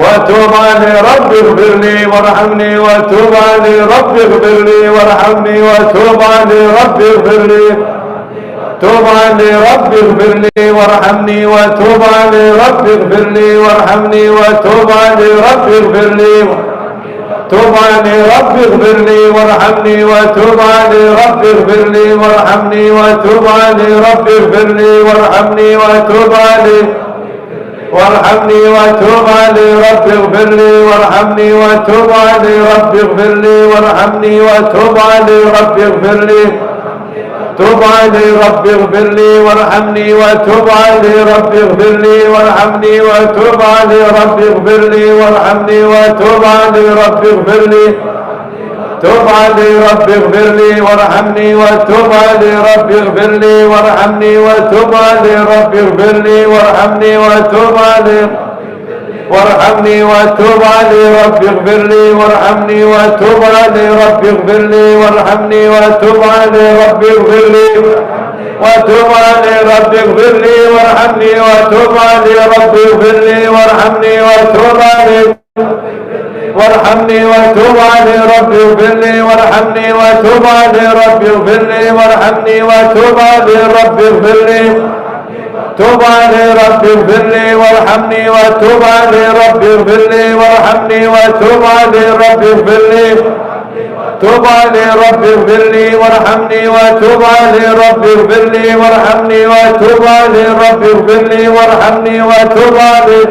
وتب علي رب اغفر لي وارحمني وتب علي رب اغفر لي وارحمني وتب علي رب اغفر لي تب علي رب اغفر لي وارحمني وتب علي رب اغفر لي وارحمني وتب علي رب اغفر لي تب علي رب اغفر لي وارحمني وتب علي رب اغفر لي وارحمني وتب علي رب اغفر لي وارحمني وتب علي وارحمني وتب علي رب اغفر لي وارحمني وتب علي رب اغفر لي وارحمني وتب علي رب اغفر لي تب علي رب اغفر لي وارحمني وتب علي رب اغفر لي وارحمني وتب علي رب اغفر لي وارحمني وتب علي رب اغفر لي تب علي رب اغفر لي وارحمني وتب علي رب اغفر لي وارحمني وتب علي رب اغفر لي وارحمني وتب علي وارحمني وتب علي رب اغفر لي وارحمني وتب علي رب اغفر لي وارحمني وتب علي رب اغفر لي وتب علي رب اغفر لي وارحمني وتب علي رب اغفر لي وارحمني وتب علي وارحمني وتب علي رب اغفر لي وارحمني وتب علي رب اغفر لي وارحمني وتب علي رب اغفر لي تب علي رب اغفر لي وارحمني وتب علي رب اغفر لي وارحمني وتب علي رب اغفر لي تب علي رب اغفر لي وارحمني وتب علي رب اغفر لي وارحمني وتب علي رب اغفر لي وارحمني وتب علي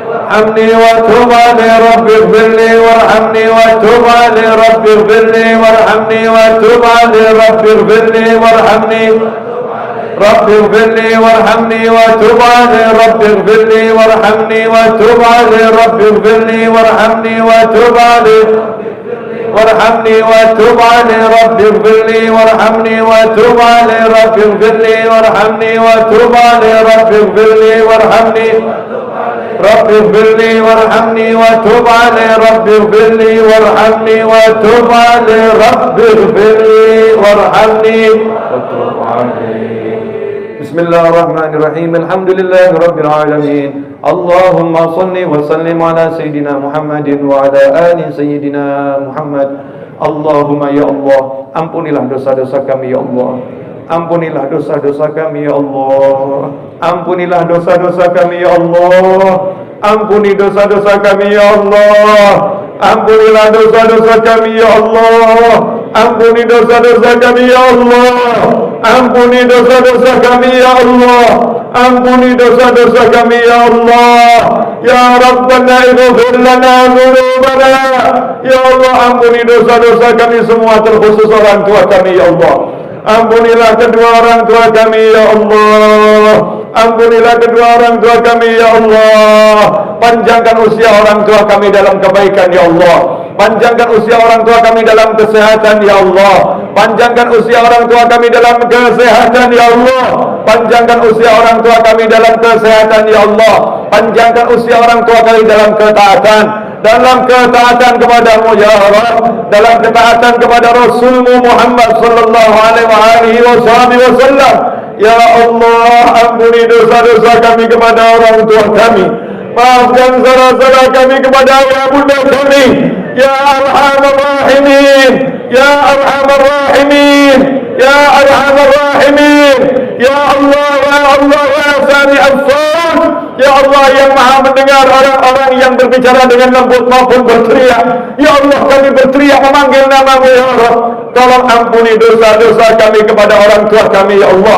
وارحمني وتب علي رب اغفر لي وارحمني وتب علي رب اغفر لي وارحمني وتب علي رب اغفر لي وارحمني رب اغفر لي وارحمني وتب علي رب اغفر لي وارحمني وتب علي رب اغفر لي وارحمني وتب علي وارحمني وتب علي رب اغفر لي وارحمني وتب علي رب اغفر لي وارحمني وتب علي رب اغفر لي وارحمني رب اغفر لي وارحمني وتب علي رب اغفر لي وارحمني وتب علي رب اغفر لي وارحمني وتب علي. بسم الله الرحمن الرحيم الحمد لله رب العالمين اللهم صل وسلم على سيدنا محمد وعلى آل سيدنا محمد. Allahumma ya Allah, ampunilah dosa-dosa kami ya Allah. Ampunilah dosa-dosa kami ya Allah. Ampunilah dosa-dosa kami ya Allah. Ampuni dosa-dosa kami ya Allah. Ampunilah dosa-dosa kami ya Allah. Ampuni dosa-dosa kami ya Allah. Ampuni dosa-dosa kami ya Allah. Ampuni dosa-dosa kami ya Allah. Ya Rabbana ighfir lana dzunubana. Ya Allah, ampuni dosa-dosa kami semua, terkhusus orang tua kami ya Allah. Ampunilah kedua orang tua kami ya Allah. Ampunilah kedua orang tua kami ya Allah. Panjangkan usia orang tua kami dalam kebaikan ya Allah. Panjangkan usia orang tua kami dalam kesehatan ya Allah. Panjangkan usia orang tua kami dalam kesehatan ya Allah. Panjangkan usia orang tua kami dalam kesehatan ya Allah. Panjangkan usia orang tua kami dalam ketaatan, dalam ketaatan kepadamu ya Rabb, dalam ketaatan kepada Rasulmu Muhammad sallallahu alaihi wasallam. Ya Allah, ampuni dosa-dosa kami kepada orang tua kami. Maafkan salah-salah kami kepada ayah bunda kami. Ya Arhamar Rahimin, Ya Arhamar Rahimin, Ya Arhamar Rahimin. Ya Allah, Ya Allah, Ya Sami Al-Fawz. Ya Allah yang maha mendengar orang-orang yang berbicara dengan lembut maupun berteriak. Ya Allah, kami berteriak memanggil namamu ya Allah. Tolong ampuni dosa-dosa kami kepada orang tua kami ya Allah.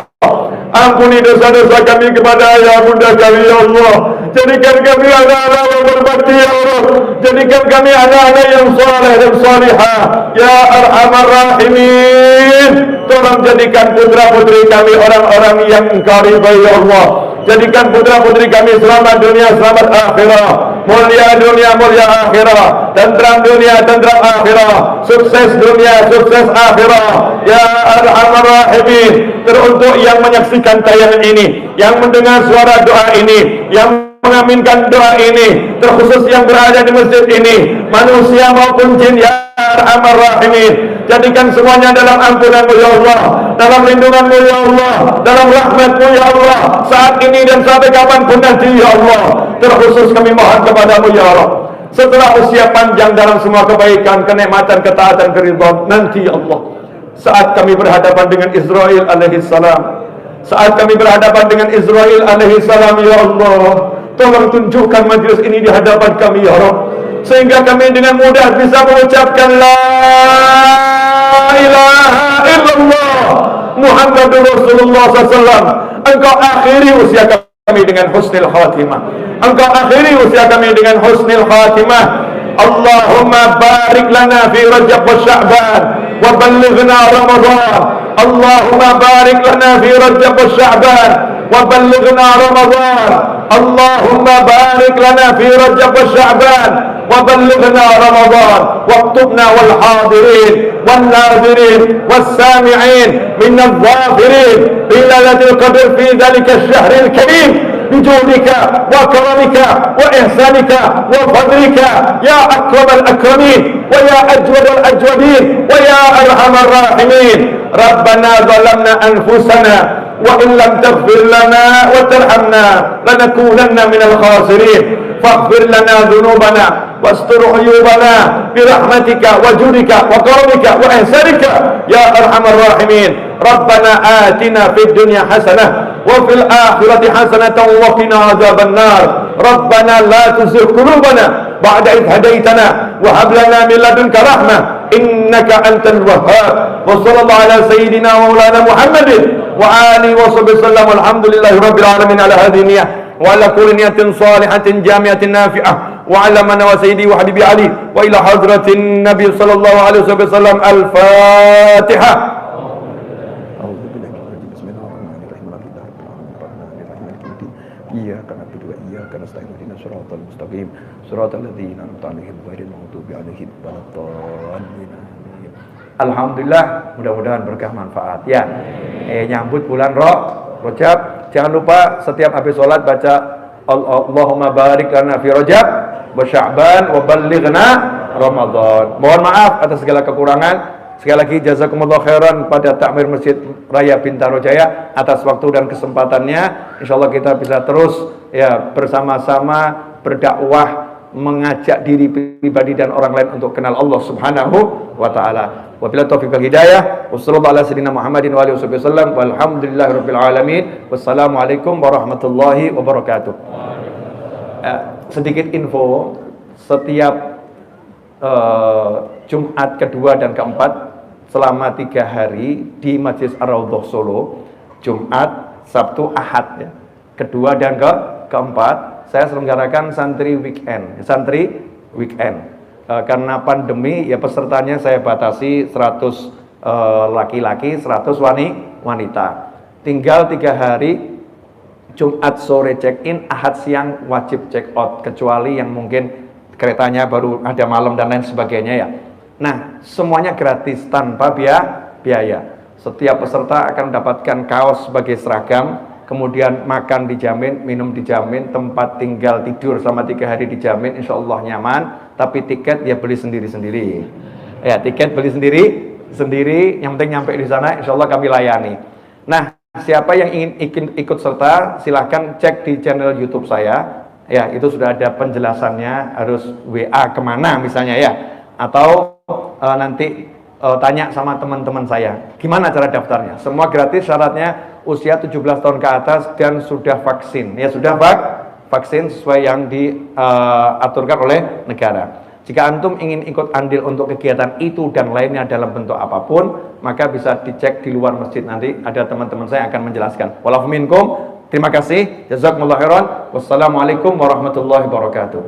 Ampuni dosa-dosa kami kepada ayah bunda kami ya Allah. Jadikan kami anak-anak yang berbakti ya Allah. Jadikan kami anak-anak yang saleh dan salihah ya Arhamar Rahimin. Tolong jadikan putra-putri kami orang-orang yang Engkau ridhai ya Allah. Jadikan putra-putri kami selamat dunia, selamat akhirat. Mulia dunia, mulia akhirat. Tentram dunia, tentram akhirat. Sukses dunia, sukses akhirat. Ya Arhamar Rahimin. Teruntuk yang menyaksikan tayangan ini, yang mendengar suara doa ini, yang mengaminkan doa ini, terkhusus yang berada di masjid ini, manusia maupun jin ya Arhamar Rahimin. Jadikan semuanya dalam ampunan-Mu ya Allah, dalam lindungan-Mu ya Allah, dalam rahmat-Mu ya Allah, saat ini dan sampai kapanpun nanti ya Allah. Terkhusus kami mohon kepadamu ya Allah, setelah usia panjang dalam semua kebaikan, kenikmatan, ketaatan, keridhaan nanti ya Allah, saat kami berhadapan dengan Israel alaihi salam, saat kami berhadapan dengan Israel alaihi salam ya Allah, tolong tunjukkan majlis ini di hadapan kami ya Allah, sehingga kami dengan mudah bisa mengucapkan la ilaha illallah Muhammadur Rasulullah SAW. Engkau akhiri usia kami dengan husnul khatimah. Engkau akhiri usia kami dengan husnul khatimah. Allahumma barik lana fi Rajab wa Sya'ban wa ballighna Ramadan. Allahumma barik lana fi Rajab wa Sya'ban wa ballighna Ramadan. Allahumma barik lana fi Rajab wa Sya'ban وبلغنا رمضان واكتبنا والحاضرين والناظرين والسامعين من الظافرين بليلة القدر في ذلك الشهر الكريم بجودك وكرمك وإحسانك وفضلك يا أكرم الأكرمين ويا أجود الأجودين ويا أرحم الراحمين. ربنا ظلمنا أنفسنا وإن لم تغفر لنا وترحمنا لنكونن من الخاسرين. فاغفر لنا ذنوبنا واستر عيوبنا برحمتك وجودك وكرمك وإحسانك يا أرحم الراحمين. ربنا آتنا في الدنيا حسنة وفي الآخرة حسنة وقنا عذاب النار. ربنا لا تزغ قلوبنا بعد إذ هديتنا وهب لنا من لدنك رحمة إنك أنت الوهاب. وصلى الله على سيدنا ومولانا محمد وآله وصحبه وسلم. والحمد لله رب العالمين على هذه النية وعلى كل نية صالحة جامعة نافعة وعلى من وسيدي وحبيبي علي وإلى حضرة النبي صلى الله عليه وسلم. الفاتحة. إياك نعبد وإياك نستعين اهدنا الصراط المستقيم صراط الذين أنعمت عليهم غير المغضوب عليهم ولا الضالين. Alhamdulillah, mudah-mudahan berkah manfaat ya. Nyambut bulan Rajab, jangan lupa setiap habis sholat baca Allahumma barik lana fi Rajab wa Sya'ban wa ballighna Ramadan. Mohon maaf atas segala kekurangan. Sekali lagi jazakumullah khairan pada takmir Masjid Raya Bintaro Jaya atas waktu dan kesempatannya. Insyaallah kita bisa terus ya bersama-sama berdakwah, mengajak diri pribadi dan orang lain untuk kenal Allah Subhanahu wa taala. Wabillahi taufiq wal hidayah. Wassallallahu ala sayyidina Muhammadin wa alihi wasallam. Walhamdulillahirabbil alamin. Wassalamualaikum warahmatullahi wabarakatuh. Sedikit info, setiap Jumat kedua dan keempat selama 3 hari di Masjid Ar-Raudhah Solo, Jumat, Sabtu, Ahad ya. Kedua dan keempat saya selenggarakan santri weekend. Karena pandemi ya pesertanya saya batasi 100 laki-laki, 100 wanita. Tinggal 3 hari, Jumat sore check-in, Ahad siang wajib check-out, kecuali yang mungkin keretanya baru ada malam dan lain sebagainya ya. Nah, semuanya gratis tanpa biaya. Setiap peserta akan mendapatkan kaos sebagai seragam, kemudian makan dijamin, minum dijamin, tempat tinggal tidur selama 3 hari dijamin, insya Allah nyaman. Tapi tiket ya beli sendiri-sendiri. Ya, tiket beli sendiri, yang penting nyampe di sana, insya Allah kami layani. Nah, siapa yang ingin ikut serta, silahkan cek di channel YouTube saya. Ya, itu sudah ada penjelasannya, harus WA kemana misalnya ya. Atau nanti tanya sama teman-teman saya, gimana cara daftarnya? Semua gratis, syaratnya usia 17 tahun ke atas dan sudah vaksin. Ya, sudah vaksin sesuai yang diaturkan oleh negara. Jika antum ingin ikut andil untuk kegiatan itu dan lainnya dalam bentuk apapun, maka bisa dicek di luar masjid, nanti ada teman-teman saya akan menjelaskan. Walafu minkum Terima kasih. Jazakumullah khairan. Wassalamualaikum warahmatullahi wabarakatuh.